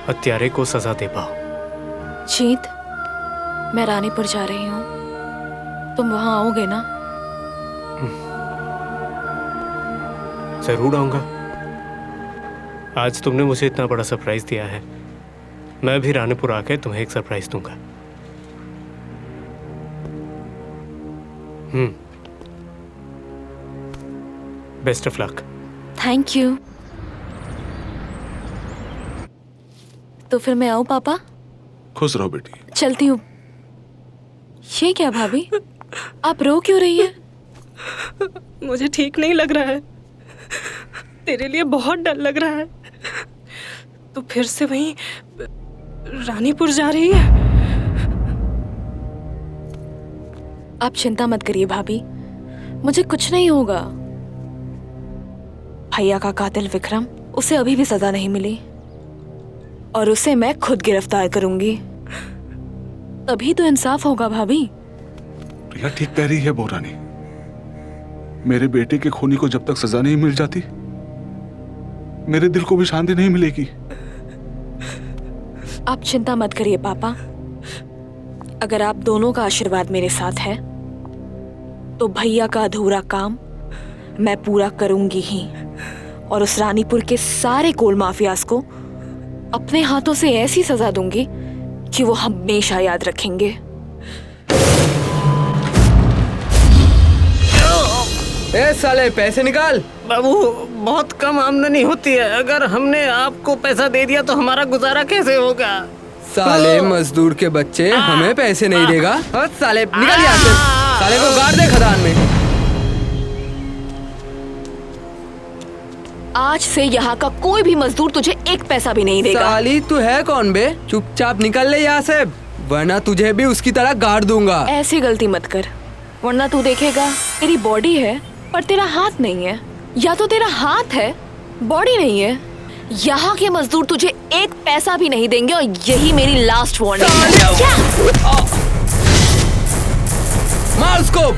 हत्यारे को सजा दे पाओ। जीत, मैं रानीपुर जा रही हूँ, तुम वहां आओगे ना? जरूर आऊंगा। आज तुमने मुझे इतना बड़ा सरप्राइज दिया है, मैं भी रानीपुर आके तुम्हें एक सरप्राइज दूंगा। Best of luck. Thank you. तो फिर मैं आऊं पापा? खुश रहो बेटी। चलती हूँ। ये क्या भाभी, आप रो क्यों रही है? मुझे ठीक नहीं लग रहा है, तेरे लिए बहुत डर लग रहा है। तो फिर से वहीं रानीपुर जा रही है? आप चिंता मत करिए भाभी, मुझे कुछ नहीं होगा। भैया का कातिल विक्रम, उसे अभी भी सजा नहीं मिली और उसे मैं खुद गिरफ्तार करूंगी, तभी तो इंसाफ होगा भाभी। प्रिया ठीक कह रही है बोरानी। मेरे बेटे के खूनी को जब तक सजा नहीं मिल जाती मेरे दिल को भी शांति नहीं मिलेगी। आप चिंता मत करिए पापा, अगर आप दोनों का आशीर्वाद मेरे साथ है तो भैया का अधूरा काम मैं पूरा करूंगी ही, और उस रानीपुर के सारे कोल माफियाज को अपने हाथों से ऐसी सजा दूंगी कि वो हमेशा याद रखेंगे। ए साले, पैसे निकाल। बाबू, बहुत कम आमदनी होती है, अगर हमने आपको पैसा दे दिया तो हमारा गुजारा कैसे होगा? साले मजदूर के बच्चे, हमें पैसे नहीं देगा? साले निकल यहाँ से, साले को गाड़ दे खदान में। आज से यहाँ का कोई भी मजदूर तुझे एक पैसा भी नहीं देगा। साली तू है कौन बे? चुपचाप निकल ले यहाँ से, वरना तुझे भी उसकी तरह गाड़ दूंगा। ऐसी गलती मत कर, वरना तू देखेगा तेरी बॉडी है पर तेरा हाथ नहीं है, या तो तेरा हाथ है बॉडी नहीं है। यहाँ के मजदूर तुझे एक पैसा भी नहीं देंगे और यही मेरी लास्ट वार्निंग है। मार उसको।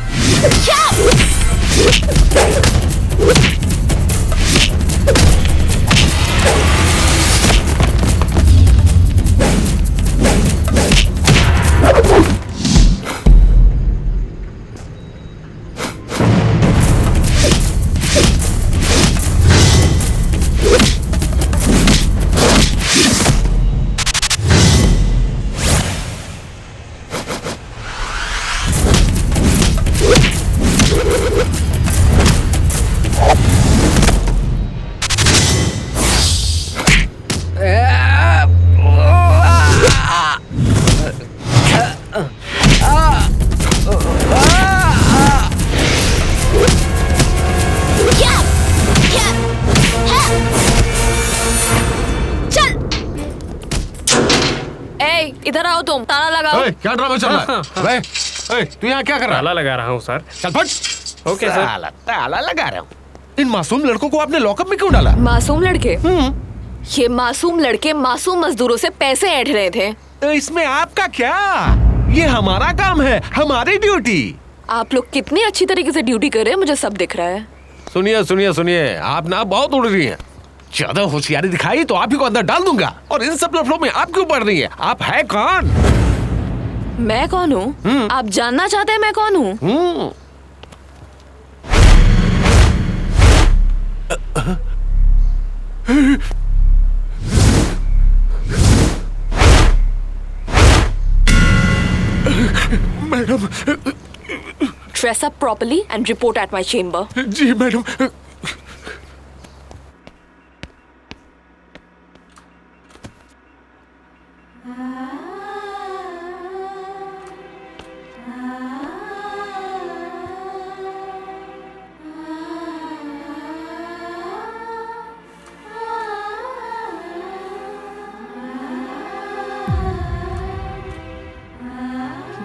इधर आओ तुम, ताला लगाओ। क्या ड्रामा चल रहा है? तू यहाँ क्या कर रहा है? ताला लगा रहा हूँ सर। चल फट। Okay sir. ताला लगा रहा हूँ। इन मासूम लड़कों को आपने लॉकअप में क्यों डाला? मासूम लड़के? ये मासूम लड़के मासूम मजदूरों से पैसे ऐंठ रहे थे। तो इसमें आपका क्या? ये हमारा काम है, हमारी ड्यूटी। आप लोग कितनी अच्छी तरीके से ड्यूटी कर रहे हैं, मुझे सब दिख रहा है। सुनिए सुनिए सुनिए, आप ना बहुत उड़ रही हैं। ज्यादा होशियारी दिखाई तो आप ही को अंदर डाल दूंगा। और इन सब लफड़ों में आप क्यों पड़ रही है? आप है कौन? मैं कौन हूँ? आप जानना चाहते हैं मैं कौन हूँ? Madam. Dress up properly and report at my chamber. जी मैडम।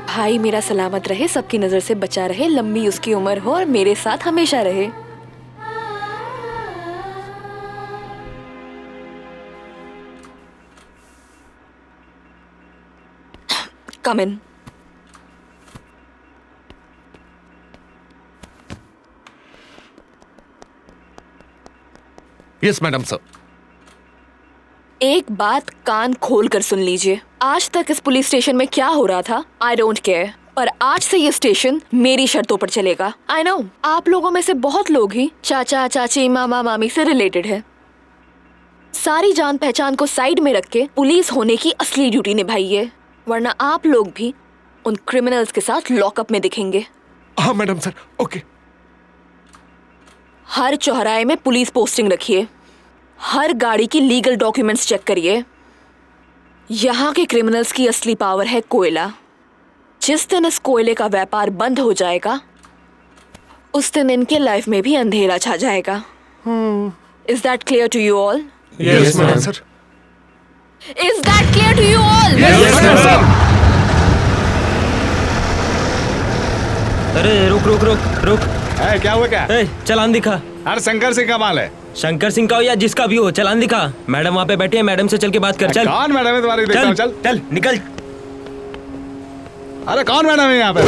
भाई मेरा सलामत रहे, सबकी नजर से बचा रहे, लंबी उसकी उम्र हो और मेरे साथ हमेशा रहे। Come in. Yes madam sir. एक बात कान खोल कर सुन लीजिए। आज तक इस पुलिस स्टेशन में क्या हो रहा था आई डोंट केयर, पर आज से ये स्टेशन मेरी शर्तों पर चलेगा। आई नो आप लोगों में से बहुत लोग ही चाचा चाची मामा मामी से रिलेटेड है। सारी जान पहचान को साइड में रख के पुलिस होने की असली ड्यूटी निभाइए, वरना आप लोग भी उन क्रिमिनल्स के साथ लॉकअप में दिखेंगे। हाँ मैडम सर। ओके। हर चौराहे में पुलिस पोस्टिंग रखिए, हर गाड़ी की लीगल डॉक्यूमेंट्स चेक करिए। यहाँ के क्रिमिनल्स की असली पावर है कोयला। जिस दिन इस कोयले का व्यापार बंद हो जाएगा उस दिन इनके लाइफ में भी अंधेरा छा जाएगा। Is that clear to you all? Yes madam sir. Is that clear to you all? Yes madam sir. अरे रुक रुक रुक रुक। क्या हुआ क्या? चालान दिखा। अरे शंकर सिंह का माल है। शंकर सिंह का हो या जिसका भी हो, चालान दिखा। मैडम वहाँ पे बैठी है, मैडम से चल के बात कर। चल। कौन मैडम है तुम्हारी? देखता हूँ। चल चल निकल। अरे कौन मैडम है यहाँ पे?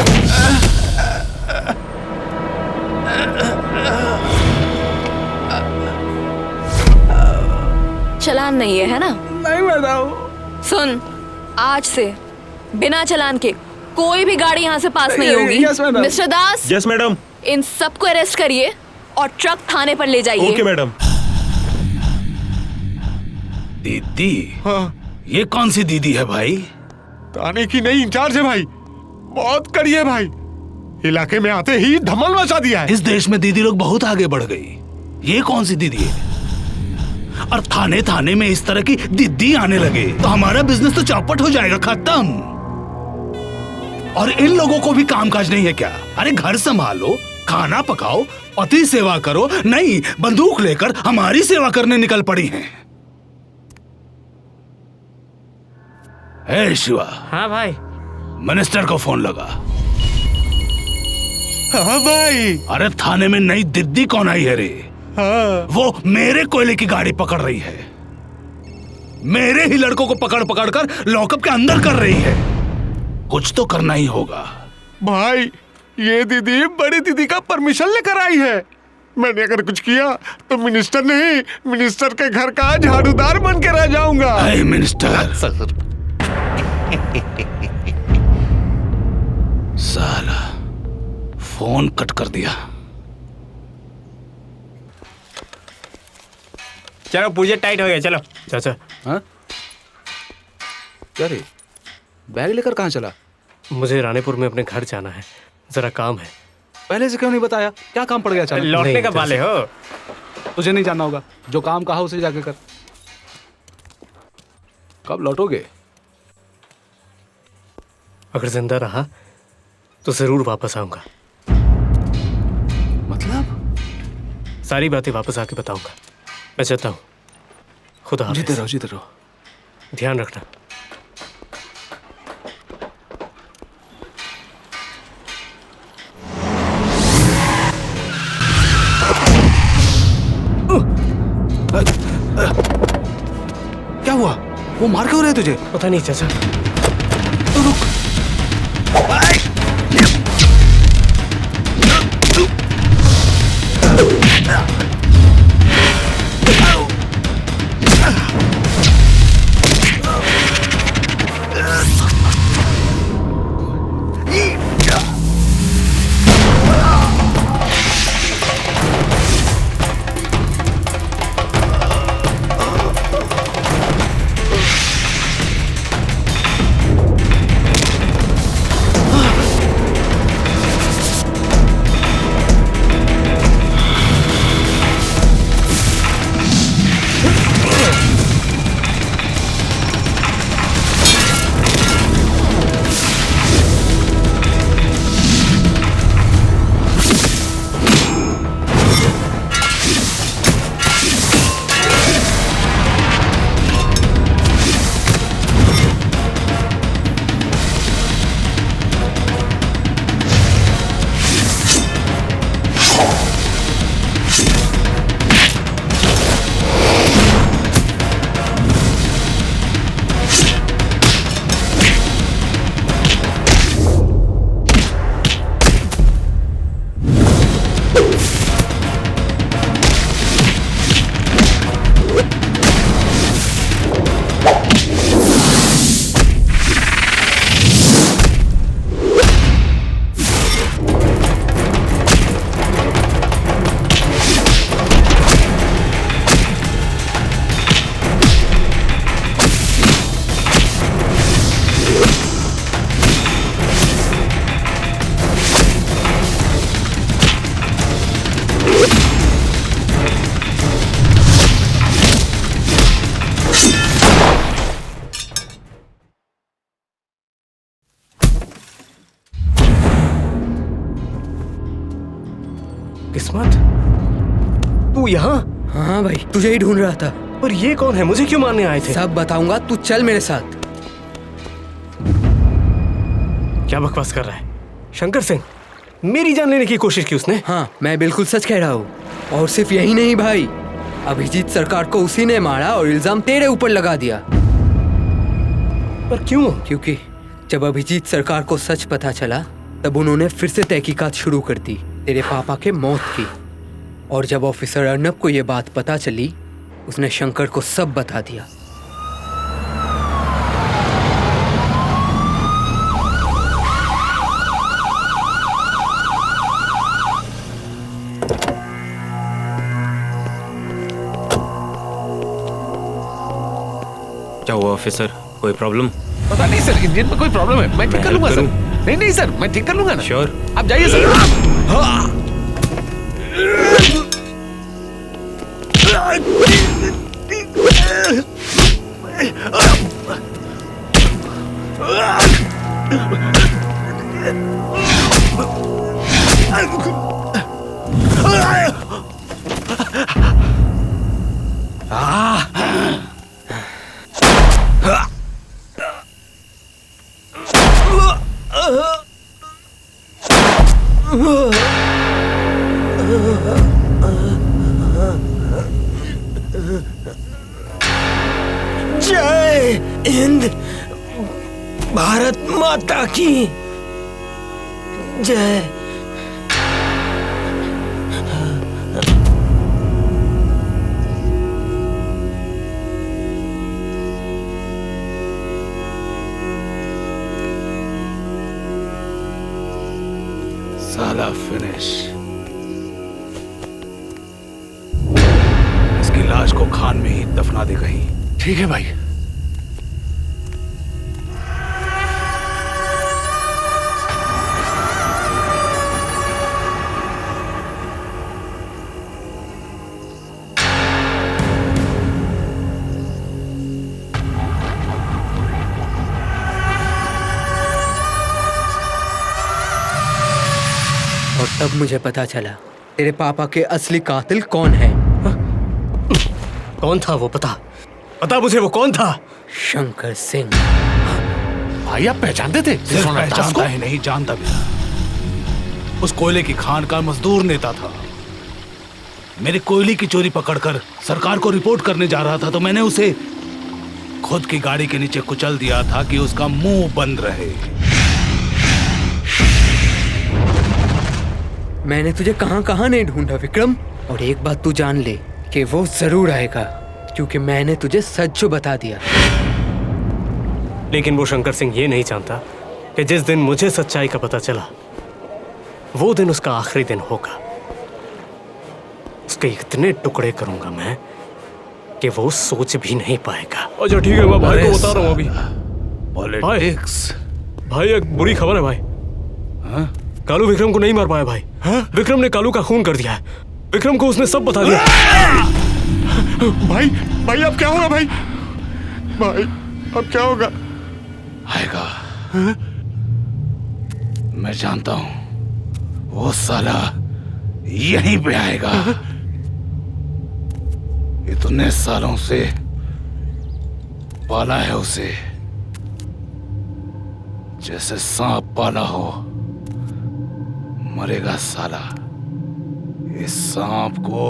चालान नहीं है ना? नहीं मैडम। सुन, आज से बिना चालान के कोई भी गाड़ी यहाँ से पास नहीं होगी। Yes madam. Mister Das. Yes madam. इन सबको अरेस्ट करिए और ट्रक थाने पर ले जाइए। Okay madam. दीदी? हाँ। ये कौन सी दीदी है भाई? थाने की नई इंचार्ज है भाई, बहुत कड़ी है भाई। इलाके में आते ही धमाल मचा दिया है। इस देश में दीदी लोग बहुत आगे बढ़ गई। ये कौन सी दीदी है? और थाने थाने में इस तरह की दीदी आने लगे तो हमारा बिजनेस तो चौपट हो जाएगा, खत्म। और इन लोगों को भी कामकाज नहीं है क्या? अरे घर संभालो, खाना पकाओ, पति सेवा करो, नहीं बंदूक लेकर हमारी सेवा करने निकल पड़ी हैं। हे शिवा। हाँ भाई। मिनिस्टर को फोन लगा। हाँ भाई। अरे थाने में नई दीदी कौन आई है रे? हाँ। वो मेरे कोयले की गाड़ी पकड़ रही है, मेरे ही लड़कों को पकड़ पकड़ कर लॉकअप के अंदर कर रही है। कुछ तो करना ही होगा भाई। ये दीदी बड़ी दीदी का परमिशन लेकर आई है। मैंने अगर कुछ किया तो मिनिस्टर नहीं, मिनिस्टर के घर का झाड़ूदार बन के रह जाऊंगा। हे मिनिस्टर। साला फोन कट कर दिया। चलो पूजे टाइट हो गया, चलो। चाचा। हाँ? क्या रे? बैग लेकर कहाँ चला? मुझे रानीपुर में अपने घर जाना है, जरा काम है। पहले से क्यों नहीं बताया? क्या काम पड़ गया? चल लौटने का वाले हो? तुझे नहीं जानना होगा, जो काम कहा उसे जाके कर। कब लौटोगे? अगर जिंदा रहा तो जरूर वापस आऊंगा। मतलब? सारी बातें वापस आके बताऊंगा। मैं चलता हूँ। खुदा हाफिज़। जीते रहो, जीते रहो। ध्यान रखना। वो मार क्यों रहे तुझे? पता नहीं चाचा। तो रुक। किस्मत, तू यहाँ? हाँ भाई, तुझे ही ढूंढ रहा था। पर ये कौन है? मुझे क्यों मारने आए थे? सब बताऊंगा, तू चल मेरे साथ। क्या बकवास कर रहा है? शंकर सिंह, मेरी जान लेने की कोशिश की उसने? हाँ, मैं बिल्कुल सच कह रहा हूँ। और सिर्फ यही नहीं भाई, अभिजीत सरकार को उसी ने मारा और इल्जाम तेरे ऊपर लगा दिया। पर क्यों? क्योंकि जब अभिजीत सरकार को सच पता चला, तब उन्होंने फिर से तहकीकात शुरू कर दी तेरे पापा के मौत की। और जब ऑफिसर अर्नब को ये बात पता चली, उसने शंकर को सब बता दिया। क्या हुआ ऑफिसर, कोई प्रॉब्लम? पता नहीं सर, इंजन में कोई प्रॉब्लम है। मैं ठीक कर लूंगा सर। नहीं नहीं सर, मैं ठीक कर लूंगा ना। श्योर? आप जाइए सर। जय हिंद, भारत माता की जय। साला फिनिश। इसकी लाश को खान में ही दफना दे कहीं। ठीक है भाई। और तब मुझे पता चला तेरे पापा के असली कातिल कौन है। कौन था वो? पता मुझे वो कौन था? शंकर सिंह। भाई आप पहचानते थे? सिर्फ पहचानता ही नहीं, जानता भी था। उस कोयले की खान का मजदूर नेता था। मेरी कोयले की चोरी पकड़कर सरकार को रिपोर्ट करने जा रहा था तो मैंने उसे खुद की गाड़ी के नीचे कुचल दिया था कि उसका मुंह बंद रहे। मैंने तुझे कहां कहां नहीं ढूंढा विक्रम, और एक बात तू जान ले कि वो जरूर आएगा, क्योंकि मैंने तुझे सच बता दिया। लेकिन वो शंकर सिंह ये नहीं जानता कि जिस दिन मुझे सच्चाई का पता चला वो दिन उसका आखिरी दिन होगा। उसके इतने टुकड़े करूंगा मैं कि वो सोच भी नहीं पाएगा। अच्छा ठीक है, मैं भाई को बता रहा हूँ अभी। पॉलिटिक्स भाई एक बुरी खबर है भाई। हाँ? कालू विक्रम को नहीं मार पाया भाई। विक्रम ने कालू का खून कर दिया है। विक्रम को उसने सब बता दिया। भाई भाई अब क्या होगा भाई? भाई अब क्या होगा? आएगा। मैं जानता हूं वो साला यहीं पे आएगा। इतने सालों से पाला है उसे, जैसे सांप पाला हो। मरेगा साला। इस सांप को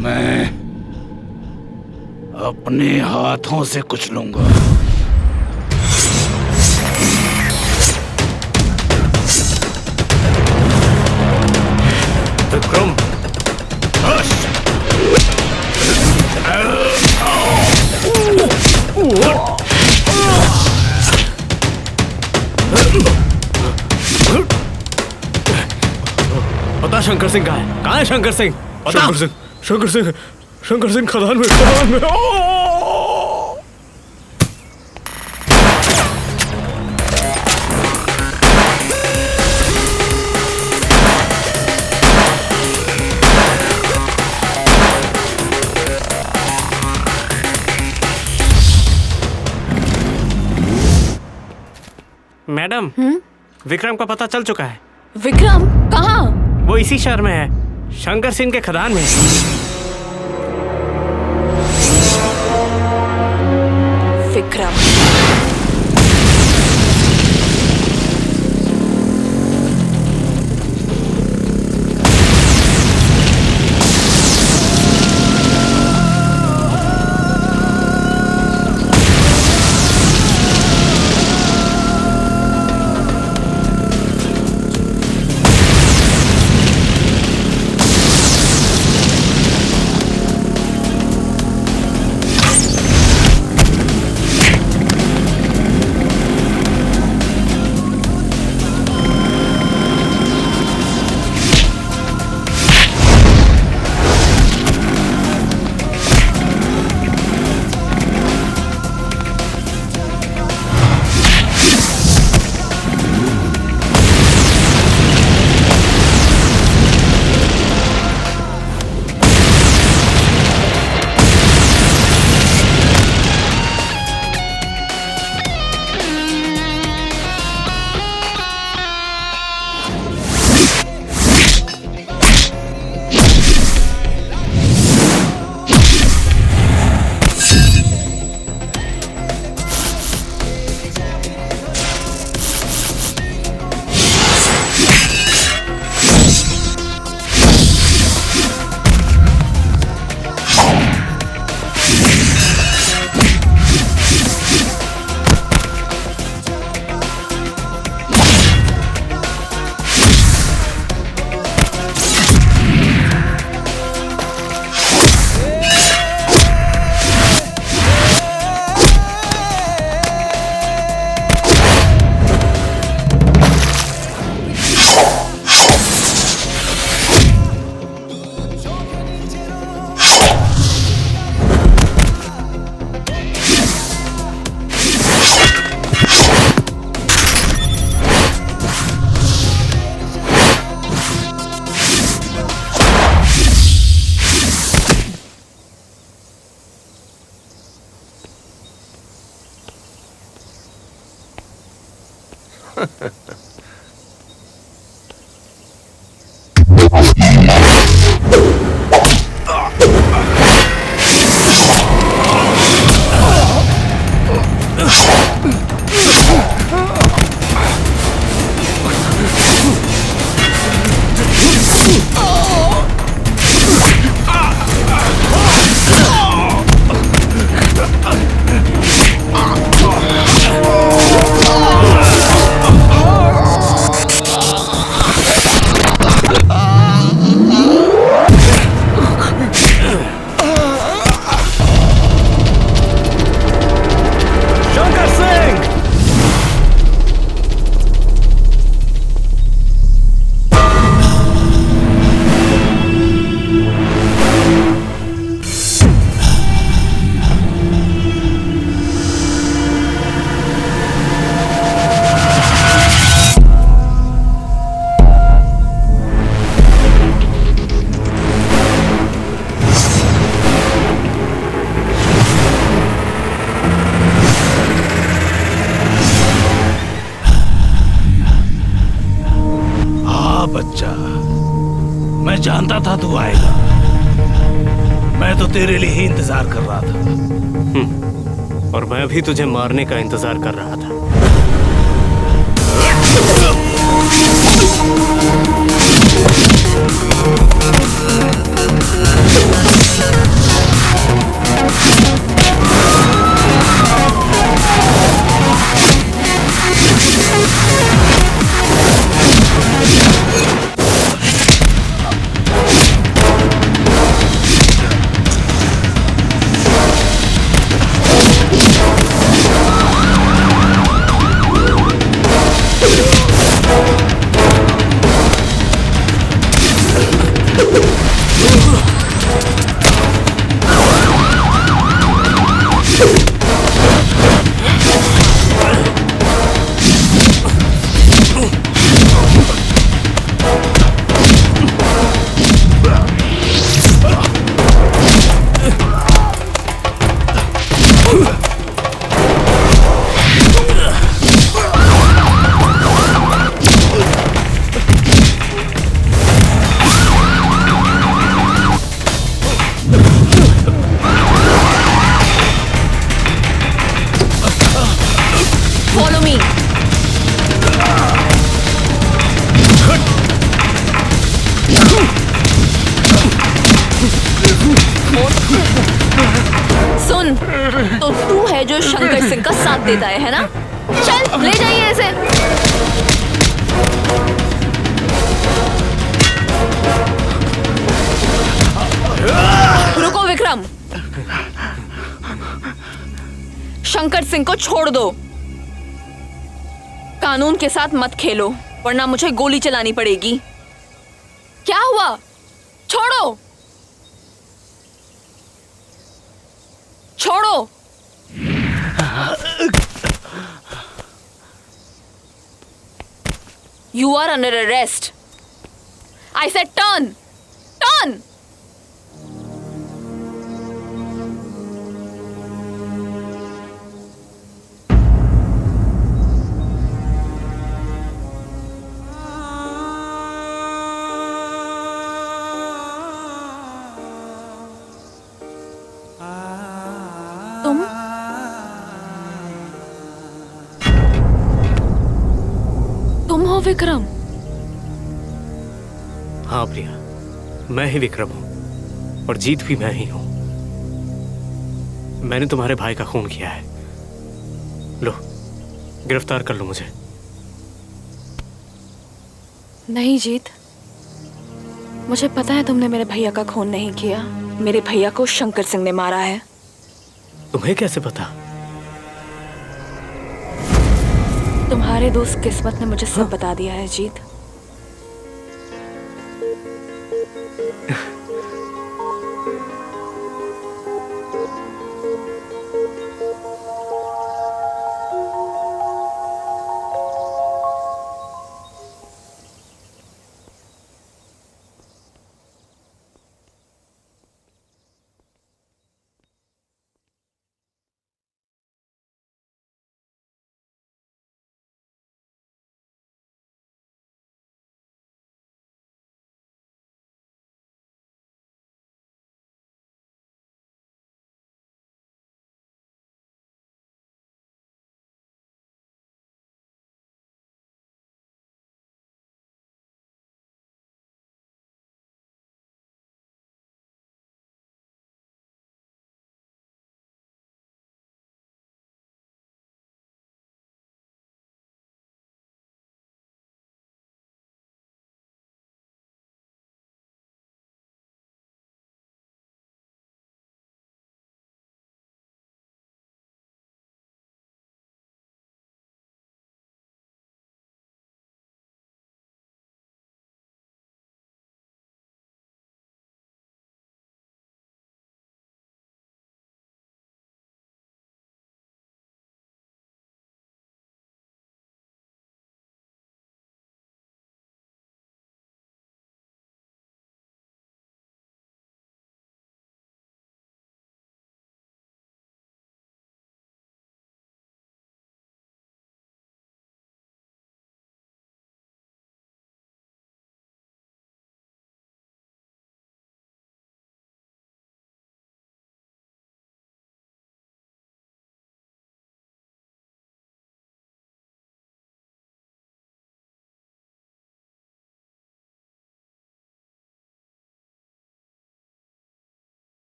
मैं अपने हाथों से कुचलूंगा। विक्रम पता शंकर सिंह कहाँ है शंकर सिंह? शंकर सिंह खदान में। मैडम विक्रम का पता चल चुका है। विक्रम कहाँ? वो इसी शहर में है, शंकर सिंह के खदान में। विक्रम बच्चा, मैं जानता था तू आएगा। मैं तो तेरे लिए ही इंतजार कर रहा था। और मैं भी तुझे मारने का इंतजार कर रहा था। सुन, तो तू है जो शंकर सिंह का साथ देता है ना? चल ले जाइए ऐसे। रुको विक्रम, शंकर सिंह को छोड़ दो। कानून के साथ मत खेलो, वरना मुझे गोली चलानी पड़ेगी। क्या हुआ? छोड़ो, छोड़ो। You are under arrest. I said turn, turn. तुम हो विक्रम? हाँ प्रिया, मैं ही विक्रम हूं और जीत भी मैं ही हूं। मैंने तुम्हारे भाई का खून किया है। लो, गिरफ्तार कर लो मुझे। नहीं जीत, मुझे पता है तुमने मेरे भैया का खून नहीं किया। मेरे भैया को शंकर सिंह ने मारा है। तुम्हें कैसे पता? तुम्हारे दोस्त किस्मत ने मुझे सब बता दिया है जीत।